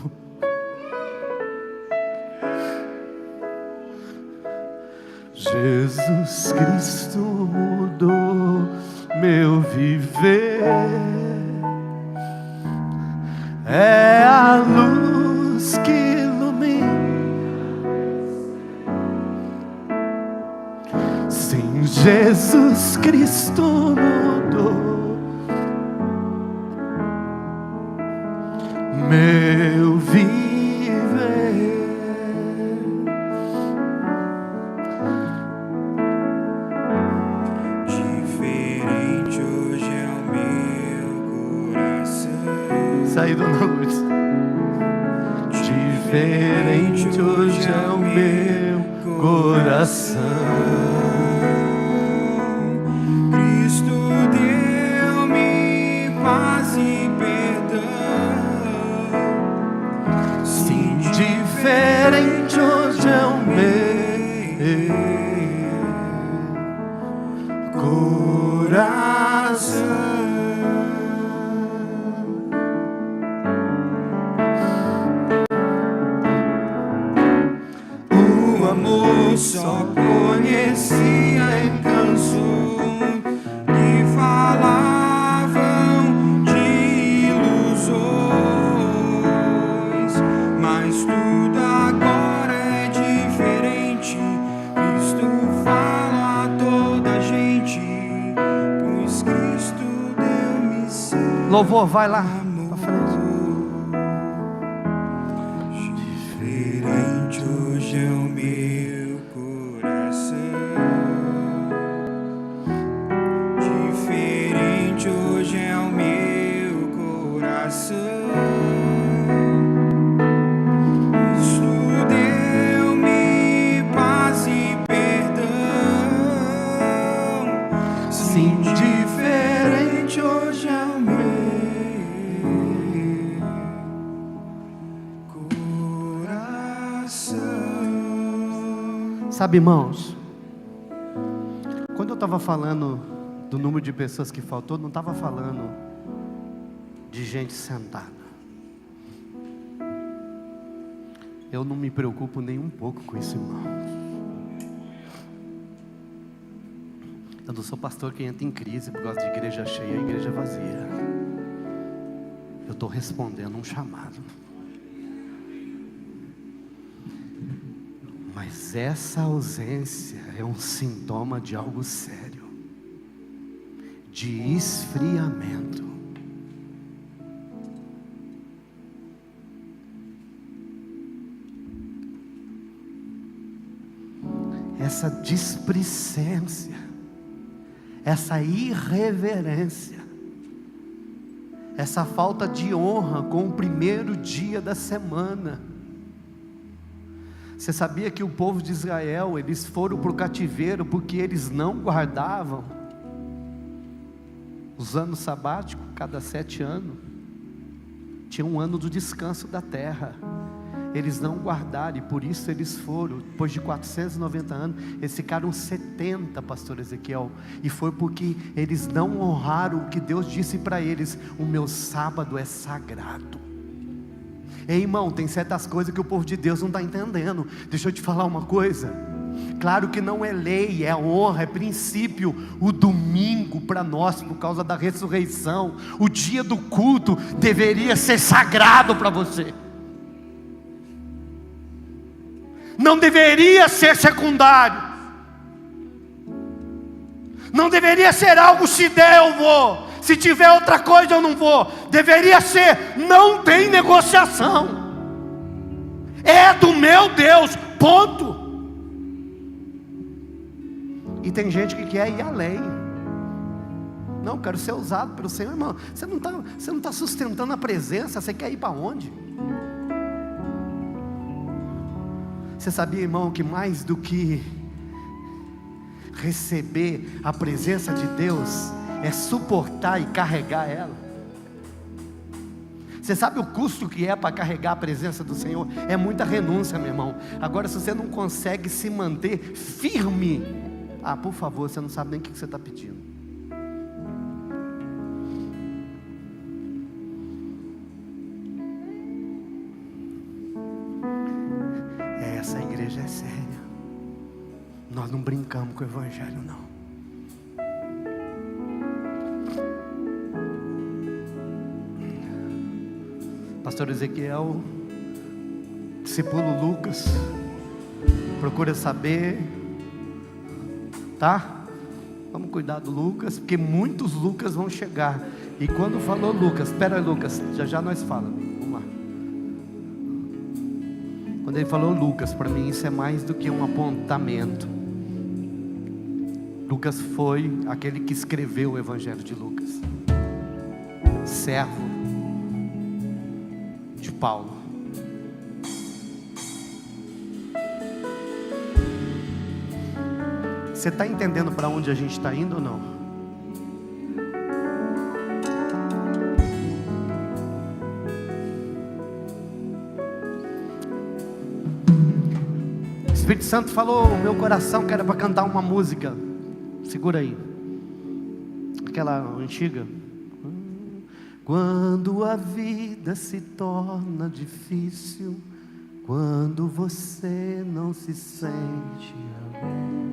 Jesus Cristo mudou meu viver. É a luz que ilumina. Sim, Jesus Cristo mudou meu viver. Diferente hoje é o meu coração. Saí do luz. Diferente hoje é o meu coração. Cristo deu-me paz e perdão. Sim, Diferente hoje é o meu coração. O amor só conhecia em canções que falavam de ilusões, mas tudo agora é diferente. Cristo fala a toda a gente, pois Cristo deu-me seu louvor. Vai lá amor. pra frente. Diferente hoje é o meu coração. Diferente hoje é o meu coração. Cristo deu-me paz e perdão. Sim, Diferente hoje é o meu coração. sabe, irmãos, quando eu estava falando do número de pessoas que faltou, não estava falando de gente sentada. Eu não me preocupo nem um pouco com isso, irmão. Eu não sou pastor que entra em crise por causa de igreja cheia e igreja vazia. Eu estou respondendo um chamado. Mas essa ausência é um sintoma de algo sério, de esfriamento. essa displicência, essa irreverência, essa falta de honra com o primeiro dia da semana. Você sabia que o povo de Israel, eles foram para o cativeiro porque eles não guardavam os anos sabáticos? Cada 7 anos tinha um ano do descanso da terra. Eles não guardaram, e por isso eles foram. Depois de 490 anos, eles ficaram 70, pastor Ezequiel. E foi porque eles não honraram o que Deus disse para eles: o meu sábado é sagrado. Ei, irmão, tem certas coisas que o povo de Deus não está entendendo. Deixa eu te falar uma coisa. Claro que não é lei, é honra, é princípio. O domingo para nós, por causa da ressurreição, o dia do culto deveria ser sagrado para você. Não deveria ser secundário. Não deveria ser algo, se der eu vou, se tiver outra coisa eu não vou. Deveria ser, não tem negociação. É do meu Deus, ponto. E tem gente que quer ir além. Não, quero ser usado pelo Senhor. Irmão, você não está sustentando a presença. Você quer ir para onde? Você sabia, irmão, que mais do que receber a presença de Deus, é suportar e carregar ela? Você sabe o custo que é para carregar a presença do Senhor? É muita renúncia, meu irmão. Agora, se você não consegue se manter firme, por favor, você não sabe nem o que você está pedindo. Essa igreja é séria. Nós não brincamos com o evangelho, não. Pastor Ezequiel, discípulo Lucas, procura saber, tá? Vamos cuidar do Lucas, porque muitos Lucas vão chegar. E quando falou Lucas, espera aí, Lucas, já nós falamos. Quando ele falou Lucas, para mim isso é mais do que um apontamento. Lucas foi aquele que escreveu o Evangelho de Lucas, servo de Paulo. Você está entendendo para onde a gente está indo ou não? O Espírito Santo falou no meu coração que era para cantar uma música. Segura aí. Aquela antiga. Quando a vida se torna difícil, quando você não se sente alguém,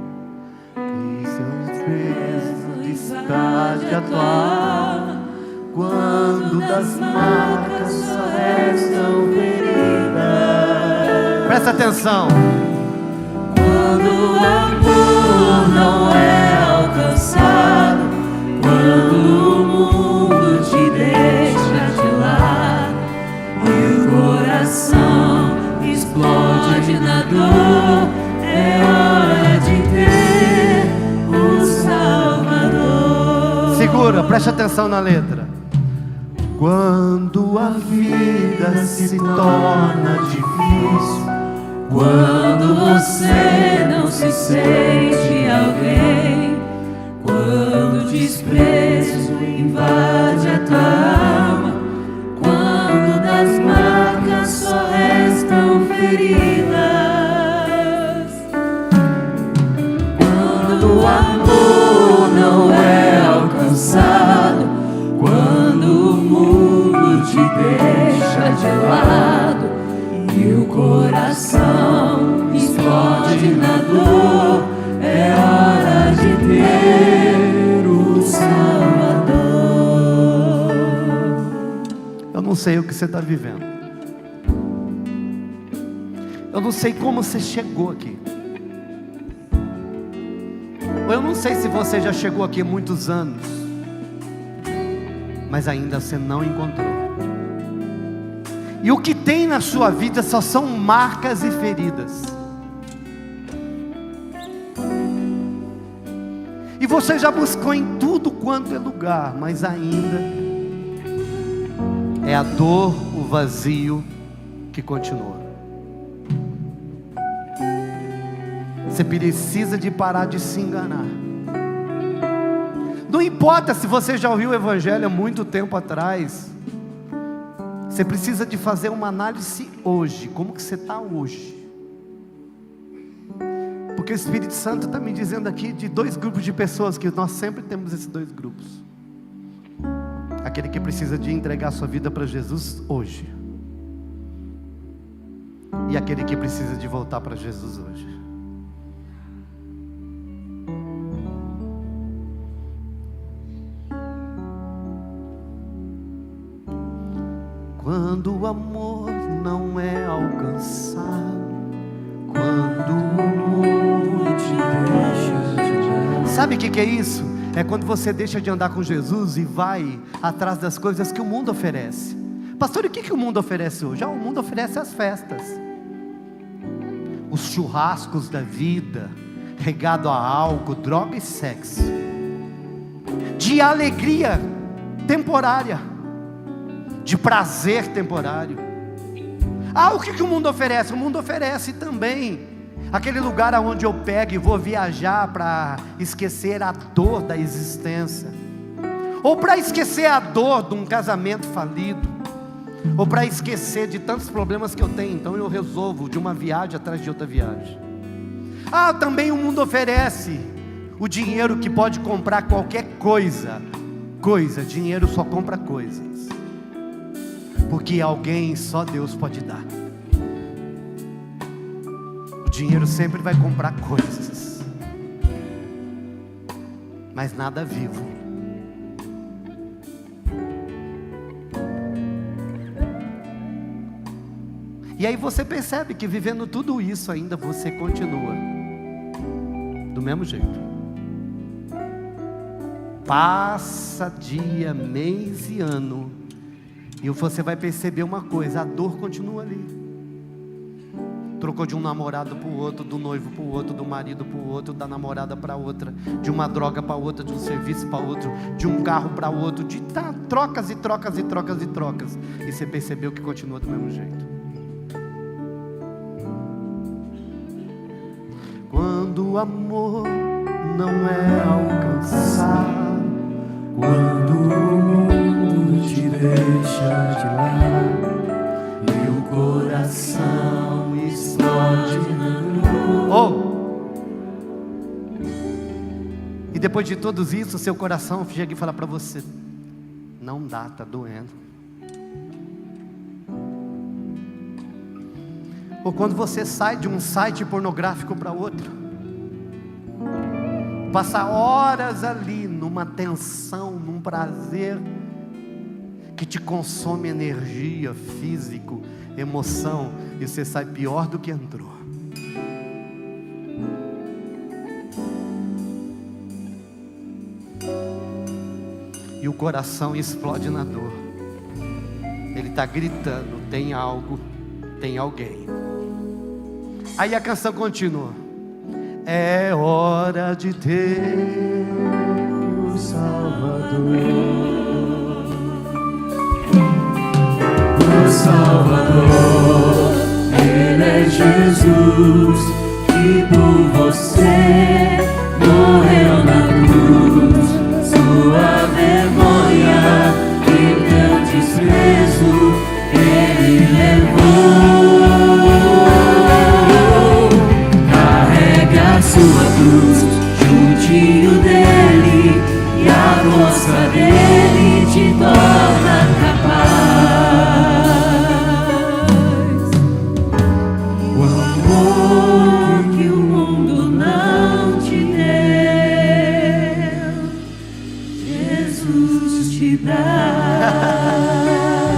seu peso está de atuar, quando das marcas só restam feridas. Presta atenção. Quando o amor não é alcançado, quando o mundo te deixa de lado e o coração explode na dor, é hora de ter o Salvador. Segura, preste atenção na letra. Quando a vida se torna difícil, quando você não se sente alguém, quando o desprezo invade a tua alma, quando das marcas só restam feridas, quando o amor não é alcançado, quando o mundo te deixa de lado e o coração explode na dor, é hora de ter o Salvador. Eu não sei o que você está vivendo. Eu não sei como você chegou aqui. Eu não sei se você já chegou aqui há muitos anos, mas ainda você não encontrou. E o que tem na sua vida só são marcas e feridas. você já buscou em tudo quanto é lugar, mas ainda é a dor, o vazio que continua. Você precisa de parar de se enganar. Não importa se você já ouviu o Evangelho há muito tempo atrás. Você precisa de fazer uma análise hoje. Como que você está hoje? Porque o Espírito Santo está me dizendo aqui de dois grupos de pessoas, que nós sempre temos esses dois grupos. Aquele que precisa de entregar sua vida para Jesus hoje, e aquele que precisa de voltar para Jesus hoje. Quando o amor não é alcançado, quando o mundo te deixa. Sabe o que é isso? É quando você deixa de andar com Jesus e vai atrás das coisas que o mundo oferece. Pastor, e o que o mundo oferece hoje? O mundo oferece as festas, os churrascos da vida, regado a álcool, droga e sexo, de alegria temporária, de prazer temporário. O que o mundo oferece? O mundo oferece também aquele lugar aonde eu pego e vou viajar para esquecer a dor da existência, ou para esquecer a dor de um casamento falido, ou para esquecer de tantos problemas que eu tenho. Então eu resolvo de uma viagem atrás de outra viagem. Também o mundo oferece o dinheiro que pode comprar qualquer coisa. Dinheiro só compra coisas, porque alguém, só Deus pode dar. O dinheiro sempre vai comprar coisas, mas nada vivo. E aí você percebe que vivendo tudo isso ainda você continua do mesmo jeito. Passa dia, mês e ano, e você vai perceber uma coisa: a dor continua ali. Trocou de um namorado para o outro, do noivo para o outro, do marido para o outro, da namorada para outra, de uma droga para outra, de um serviço para outro, de um carro para outro, de trocas e trocas e trocas e trocas. E você percebeu que continua do mesmo jeito. Quando o amor não é alcançado, quando o mundo te deixa de lado e o coração explode na dor. E depois de tudo isso, seu coração chega e fala para você: não dá, tá doendo. Ou quando você sai de um site pornográfico para outro, passa horas ali numa tensão, num prazer que te consome energia, físico, emoção, e você sai pior do que entrou. E o coração explode na dor. Ele está gritando: tem algo, tem alguém. Aí a canção continua: é hora de ter o Salvador. O Salvador, Ele é Jesus, que por você morreu na cruz. Sua vergonha e teu desprezo Ele levou. Sua cruz, juntinho dele, e a força dele te torna capaz. O amor que o mundo não te deu, Jesus te dá.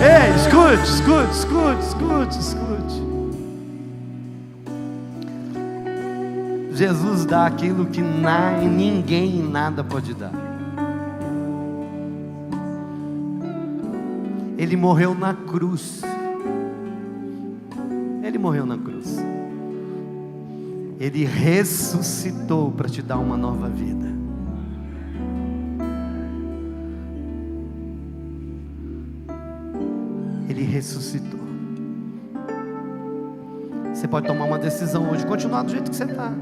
Ei, escute. Jesus dá aquilo que ninguém e nada pode dar. Ele morreu na cruz. Ele ressuscitou para te dar uma nova vida. Ele ressuscitou. Você pode tomar uma decisão hoje, continuar do jeito que você está.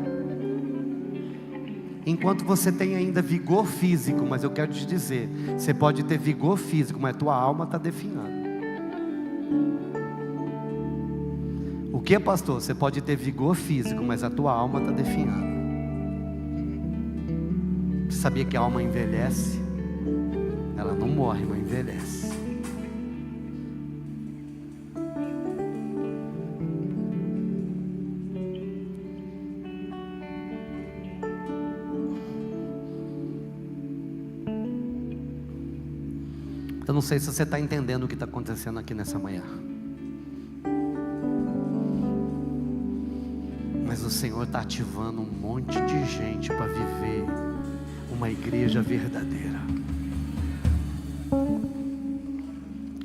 Enquanto você tem ainda vigor físico, mas eu quero te dizer, você pode ter vigor físico, mas tua alma está definhando. O que, pastor? Você pode ter vigor físico, mas a tua alma está definhando. Você sabia que a alma envelhece? Ela não morre, mas envelhece. Eu não sei se você está entendendo o que está acontecendo aqui nessa manhã, mas o Senhor está ativando um monte de gente para viver uma igreja verdadeira.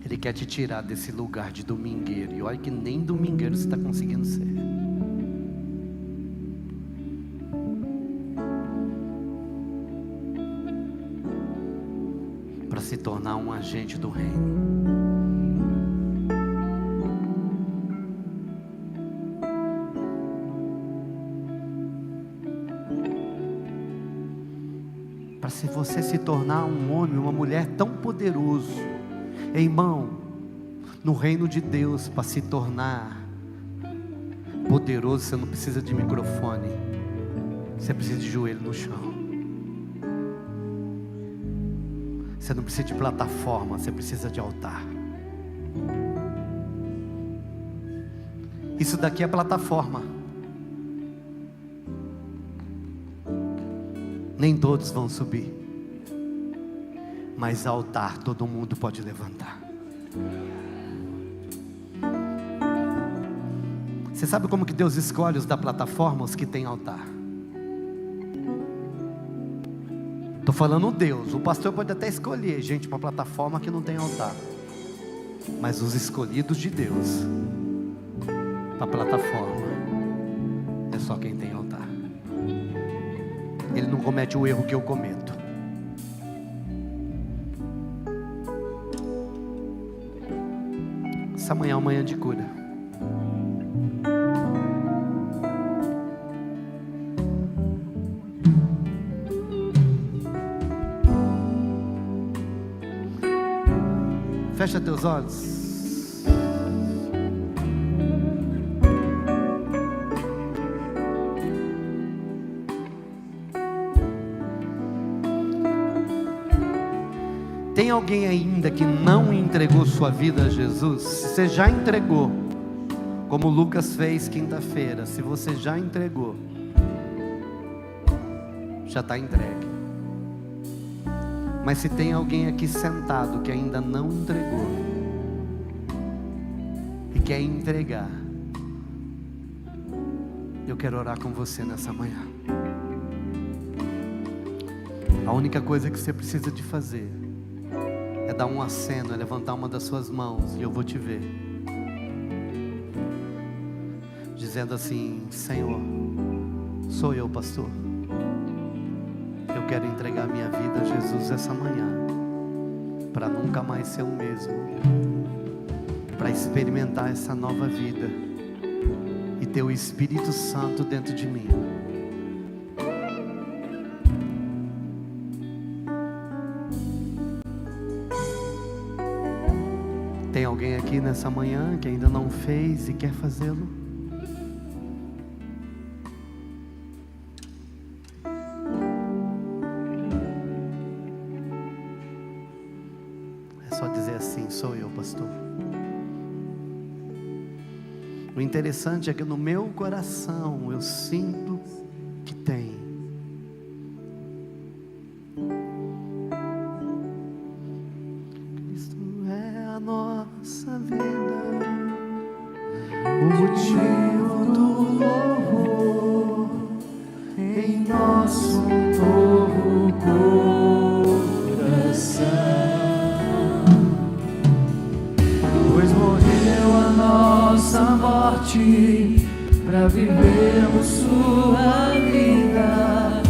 Ele quer te tirar desse lugar de domingueiro, e olha que nem domingueiro você está conseguindo ser. Para se tornar um agente do reino. Para se você se tornar um homem, uma mulher tão poderoso, irmão, no reino de Deus, para se tornar poderoso, você não precisa de microfone, você precisa de joelho no chão. Você não precisa de plataforma, você precisa de altar. Isso daqui é plataforma. Nem todos vão subir, mas altar todo mundo pode levantar. Você sabe como que Deus escolhe os da plataforma, os que tem altar? Estou falando Deus. O pastor pode até escolher gente para plataforma que não tem altar, mas os escolhidos de Deus para plataforma é só quem tem altar. Ele não comete o erro que eu cometo. Essa manhã é uma manhã de cura. Fecha teus olhos. Tem alguém ainda que não entregou sua vida a Jesus? Se você já entregou, como Lucas fez quinta-feira, se você já entregou, já está entregue. Mas se tem alguém aqui sentado que ainda não entregou e quer entregar, eu quero orar com você nessa manhã. A única coisa que você precisa de fazer é dar um aceno, é levantar uma das suas mãos e eu vou te ver, dizendo assim: Senhor, sou eu, pastor. Eu quero entregar minha vida a Jesus essa manhã, para nunca mais ser o mesmo, para experimentar essa nova vida e ter o Espírito Santo dentro de mim. Tem alguém aqui nessa manhã que ainda não fez e quer fazê-lo? É só dizer assim: sou eu, pastor. O interessante é que no meu coração eu sinto que tem. Cristo é a nossa vida, o motivo do louvor em nosso novo coração. Pois morreu a nossa morte para vivermos sua vida,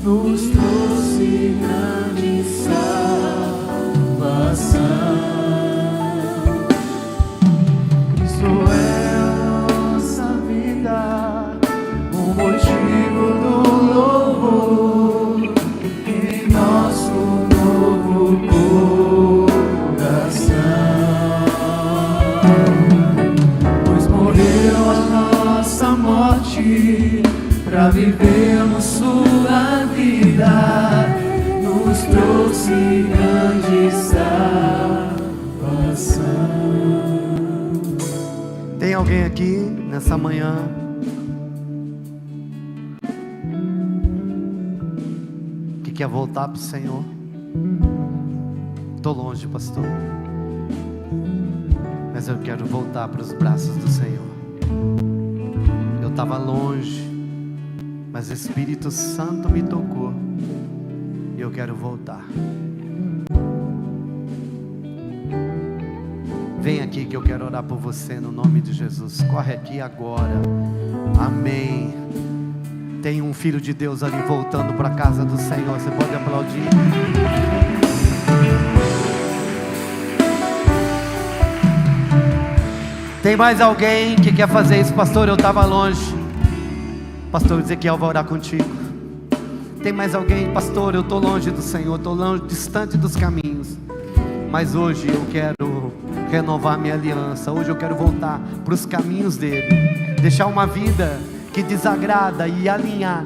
nos trouxe grande salvação. vemos sua vida, nos trouxe grande salvação. Tem alguém aqui nessa manhã que quer voltar para o Senhor? Estou longe, pastor, mas eu quero voltar para os braços do Senhor. Eu estava longe, mas o Espírito Santo me tocou e eu quero voltar. Vem aqui que eu quero orar por você no nome de Jesus. Corre aqui agora. Amém. Tem um filho de Deus ali voltando para a casa do Senhor. Você pode aplaudir? Tem mais alguém que quer fazer isso? Pastor, eu estava longe. Pastor Ezequiel vai orar contigo. Tem mais alguém? Pastor, eu estou longe do Senhor, estou longe, distante dos caminhos, mas hoje eu quero renovar minha aliança. Hoje eu quero voltar para os caminhos dele, deixar uma vida que desagrada e alinhar.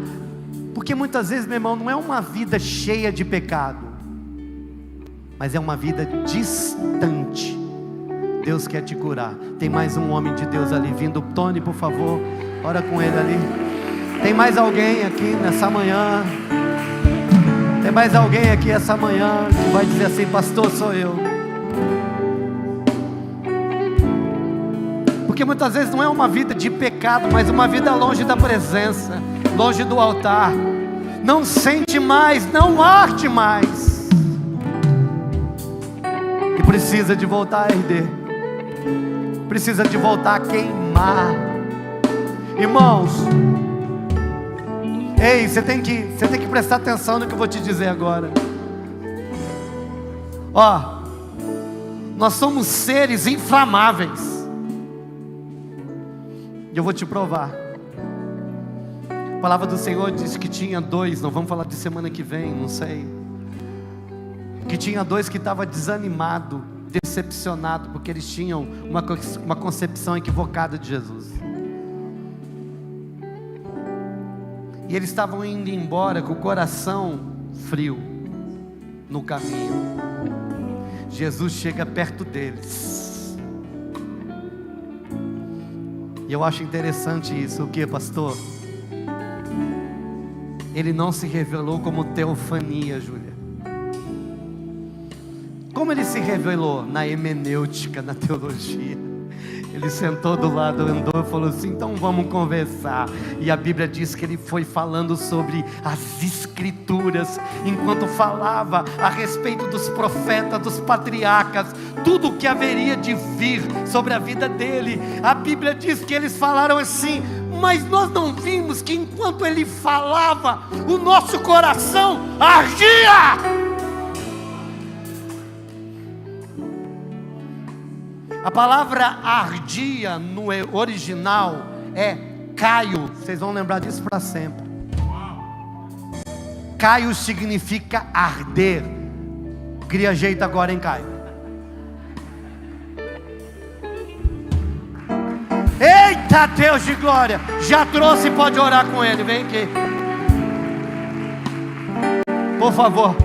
Porque muitas vezes, meu irmão, não é uma vida cheia de pecado, mas é uma vida distante. Deus quer te curar. Tem mais um homem de Deus ali vindo. Tony, por favor, ora com ele ali. Tem mais alguém aqui nessa manhã? Tem mais alguém aqui essa manhã que vai dizer assim: pastor, sou eu? Porque muitas vezes não é uma vida de pecado, mas uma vida longe da presença, longe do altar. Não sente mais, não arde mais, e precisa de voltar a arder, precisa de voltar a queimar. Irmãos, ei, você tem que prestar atenção no que eu vou te dizer agora. Ó, nós somos seres inflamáveis. E eu vou te provar. A palavra do Senhor diz que tinha dois, não vamos falar de semana que vem, não sei, que tinha dois que estavam desanimados, decepcionados, porque eles tinham uma concepção equivocada de Jesus. E eles estavam indo embora com o coração frio no caminho. Jesus chega perto deles. E eu acho interessante isso. O que, pastor? Ele não se revelou como teofania, Júlia. Como ele se revelou? Na hermenêutica, na teologia. Ele sentou do lado, andou e falou assim: então vamos conversar. E a Bíblia diz que ele foi falando sobre as Escrituras, enquanto falava a respeito dos profetas, dos patriarcas, tudo o que haveria de vir sobre a vida dele. A Bíblia diz que eles falaram assim: mas nós não vimos que enquanto ele falava, o nosso coração ardia. A palavra ardia no original é Caio. Vocês vão lembrar disso para sempre. Caio significa arder. Cria jeito agora, hein, Caio? Eita Deus de glória! Já trouxe, pode orar com ele. Vem aqui, por favor.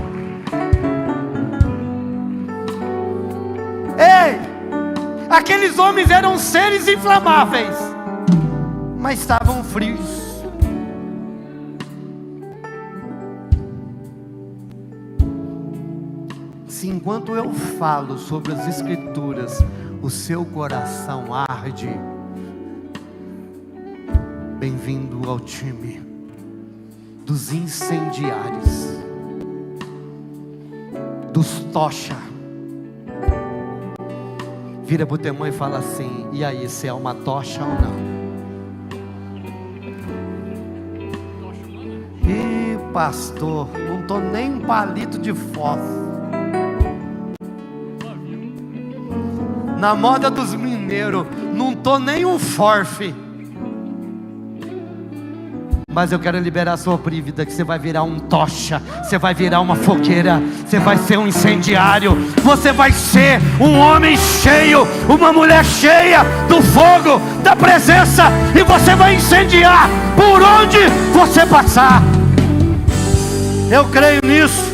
Ei! Aqueles homens eram seres inflamáveis, mas estavam frios. Se enquanto eu falo sobre as Escrituras, o seu coração arde, bem-vindo ao time dos incendiários, dos tocha. Vira para o teu irmão e fala assim: e aí, você é uma tocha ou não? Ih, pastor, não estou nem um palito de fósforo. Na moda dos mineiros, não estou nem um forfe. Mas eu quero liberar a sua vida, que você vai virar um tocha, você vai virar uma fogueira, você vai ser um incendiário, você vai ser um homem cheio, uma mulher cheia do fogo, da presença, e você vai incendiar por onde você passar. Eu creio nisso.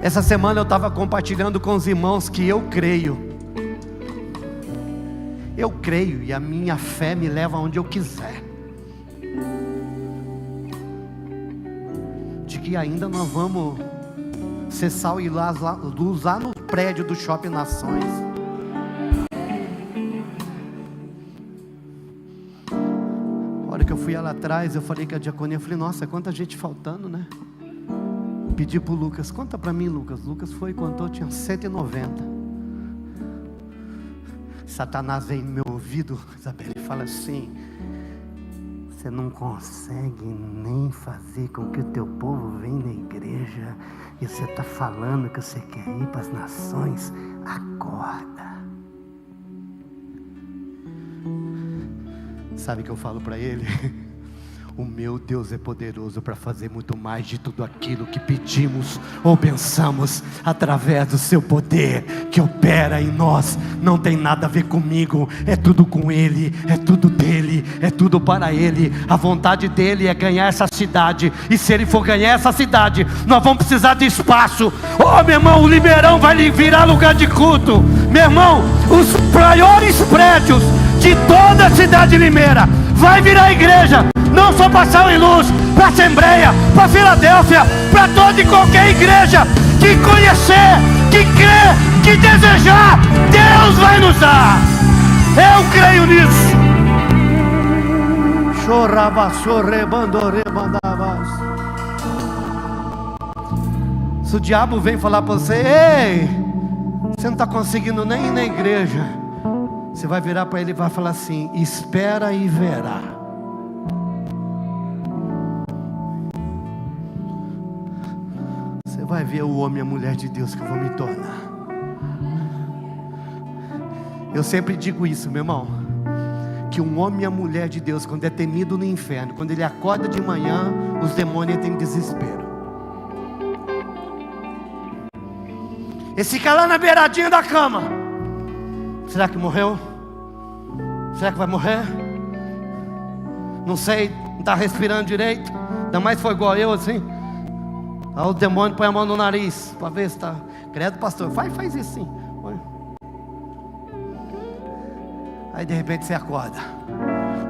Essa semana eu estava compartilhando com os irmãos que eu creio, e a minha fé me leva aonde eu quiser, de que ainda nós vamos ser sal e luz lá no prédio do Shopping Nações. A hora que eu fui lá atrás, eu falei com a diaconia, eu falei, nossa, quanta gente faltando, né? Pedi para o Lucas, conta para mim, Lucas. Lucas foi e contou, tinha 190. Satanás vem no meu ouvido, Isabela, e fala assim: você não consegue nem fazer com que o teu povo venha na igreja, e você está falando que você quer ir para as nações. Acorda. Sabe o que eu falo para ele? O meu Deus é poderoso para fazer muito mais de tudo aquilo que pedimos ou pensamos, através do seu poder que opera em nós. Não tem nada a ver comigo, é tudo com Ele, é tudo dele, é tudo para Ele. A vontade dele é ganhar essa cidade, e se Ele for ganhar essa cidade, nós vamos precisar de espaço. Oh, meu irmão, o Limeirão vai virar lugar de culto. Meu irmão, os maiores prédios de toda a cidade de Limeira vai virar igreja. Não só para Sal e Luz, para Assembleia, para Filadélfia, para toda e qualquer igreja que conhecer, que crer, que desejar, Deus vai nos dar. Eu creio nisso. Se o diabo vem falar para você: ei, você não está conseguindo nem ir na igreja, você vai virar para ele e vai falar assim: espera e verá. Vai ver o homem e a mulher de Deus que eu vou me tornar. Eu sempre digo isso, meu irmão, que um homem e a mulher de Deus, quando é temido no inferno, quando ele acorda de manhã, os demônios têm desespero. Esse fica lá na beiradinha da cama. Será que morreu? Será que vai morrer? Não sei, não está respirando direito. Ainda mais foi igual eu assim. Aí o demônio põe a mão no nariz para ver se está. Credo, pastor, faz isso sim. Aí de repente você acorda.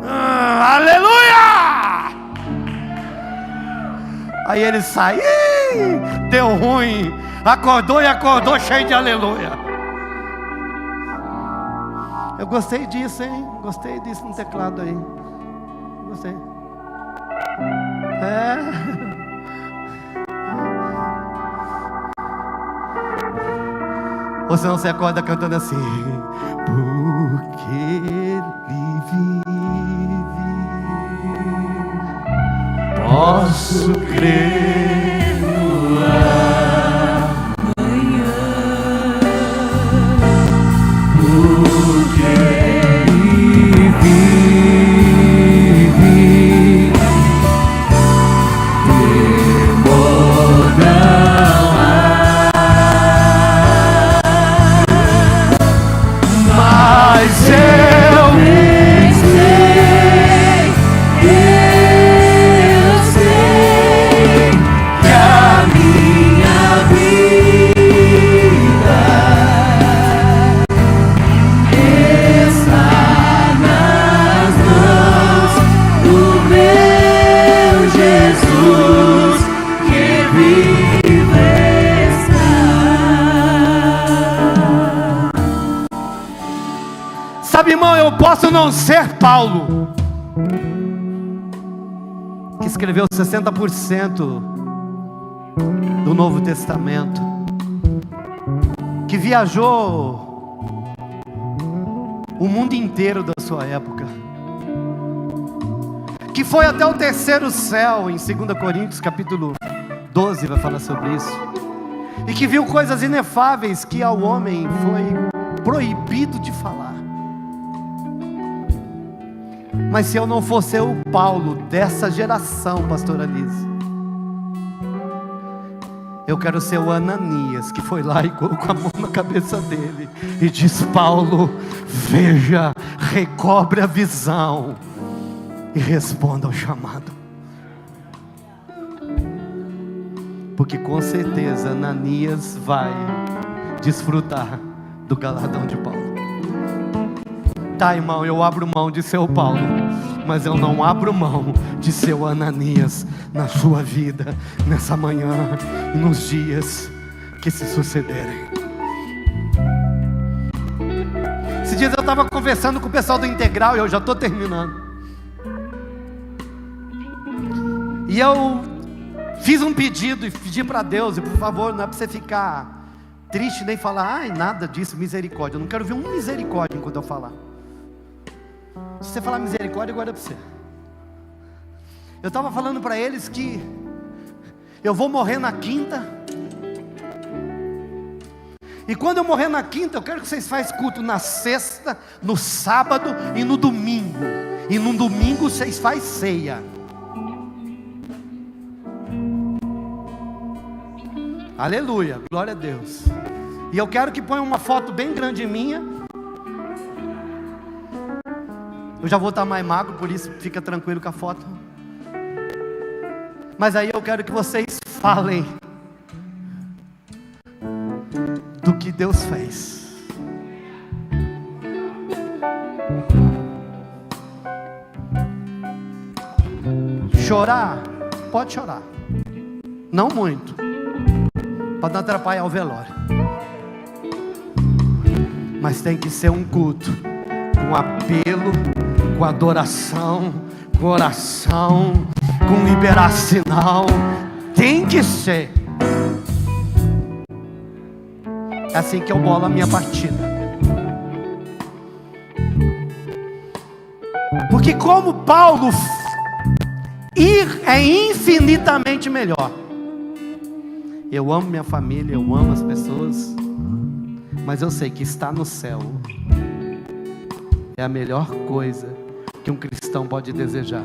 Aleluia! Aí ele sai. Deu ruim. Acordou cheio de aleluia. Eu gostei disso, hein? Gostei disso no teclado aí. Gostei. Ou senão você acorda cantando assim: porque Ele vive, posso crer no amanhã, porque Ele vive, temor não há. Mas eu sei que a minha vida está nas mãos do meu Jesus, que vive está. Sabe, irmão, eu posso não ser Paulo, que escreveu 60% do Novo Testamento, que viajou o mundo inteiro da sua época, que foi até o terceiro céu, em 2 Coríntios capítulo 12 vai falar sobre isso, e que viu coisas inefáveis que ao homem foi proibido de falar. Mas se eu não for ser o Paulo dessa geração, pastora Alice, eu quero ser o Ananias, que foi lá e colocou a mão na cabeça dele e diz: Paulo, veja, recobre a visão e responda ao chamado. Porque com certeza Ananias vai desfrutar do galardão de Paulo. Tá, irmão, eu abro mão de ser o Paulo, mas eu não abro mão de ser o Ananias na sua vida, nessa manhã e nos dias que se sucederem. Esses dias eu estava conversando com o pessoal do Integral e eu já estou terminando. E eu fiz um pedido e pedi para Deus, e por favor, não é para você ficar triste nem falar, ai, nada disso, misericórdia. Eu não quero ver um misericórdia enquanto eu falar. Se você falar misericórdia, guarda para você. Eu estava falando para eles que eu vou morrer na quinta. E quando eu morrer na quinta, eu quero que vocês façam culto na sexta, no sábado e no domingo. E no domingo vocês fazem ceia. Aleluia, glória a Deus. E eu quero que ponham uma foto bem grande minha. Eu já vou estar mais magro, por isso fica tranquilo com a foto. Mas aí eu quero que vocês falem do que Deus fez. Chorar, pode chorar. Não muito, para não atrapalhar o velório. Mas tem que ser um culto com apelo, com adoração, com oração, com liberar sinal. Tem que ser. É assim que eu bolo a minha partida. Porque como Paulo, ir é infinitamente melhor. Eu amo minha família, eu amo as pessoas, mas eu sei que estar no céu é a melhor coisa que um cristão pode desejar.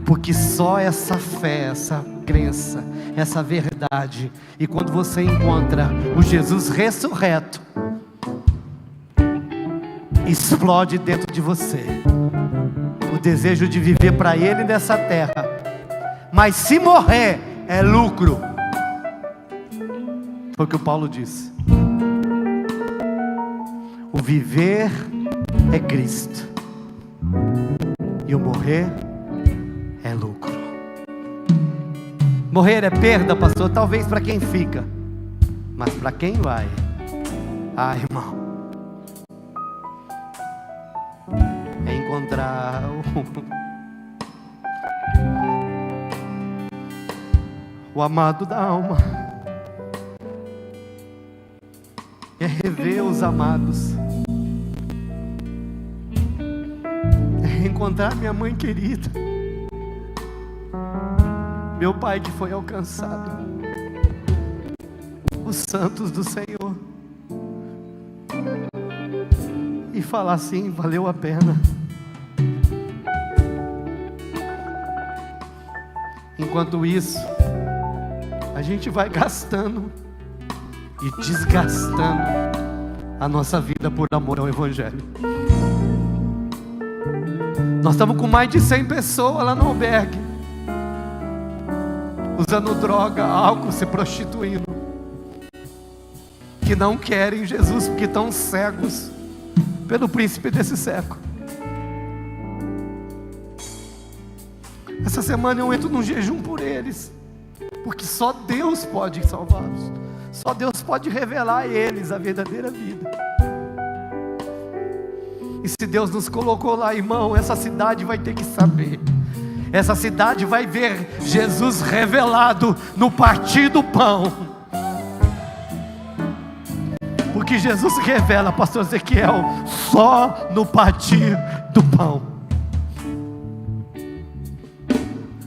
Porque só essa fé, essa crença, essa verdade, e quando você encontra o Jesus ressurreto, explode dentro de você o desejo de viver para Ele nessa terra. Mas se morrer é lucro. Foi o que o Paulo disse. O viver é Cristo e o morrer é lucro. Morrer é perda, pastor, talvez para quem fica, mas para quem vai, irmão, é encontrar o amado da alma, é rever os amados, é reencontrar minha mãe querida, meu pai que foi alcançado, os santos do Senhor, e falar assim: valeu a pena. Enquanto isso, a gente vai gastando e desgastando a nossa vida por amor ao Evangelho. Nós estamos com mais de 100 pessoas lá no albergue, usando droga, álcool, se prostituindo, que não querem Jesus porque estão cegos pelo príncipe desse século. Essa semana eu entro num jejum por eles, porque só Deus pode salvá-los, só Deus pode revelar a eles a verdadeira vida. E se Deus nos colocou lá, irmão, essa cidade vai ter que saber. Essa cidade vai ver Jesus revelado no partir do pão. Porque Jesus se revela, pastor Ezequiel, só no partir do pão.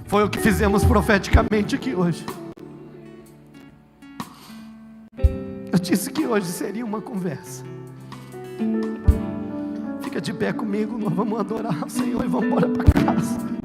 Foi o que fizemos profeticamente aqui hoje. Eu disse que hoje seria uma conversa. Fica de pé comigo, nós vamos adorar o Senhor e vamos embora para casa.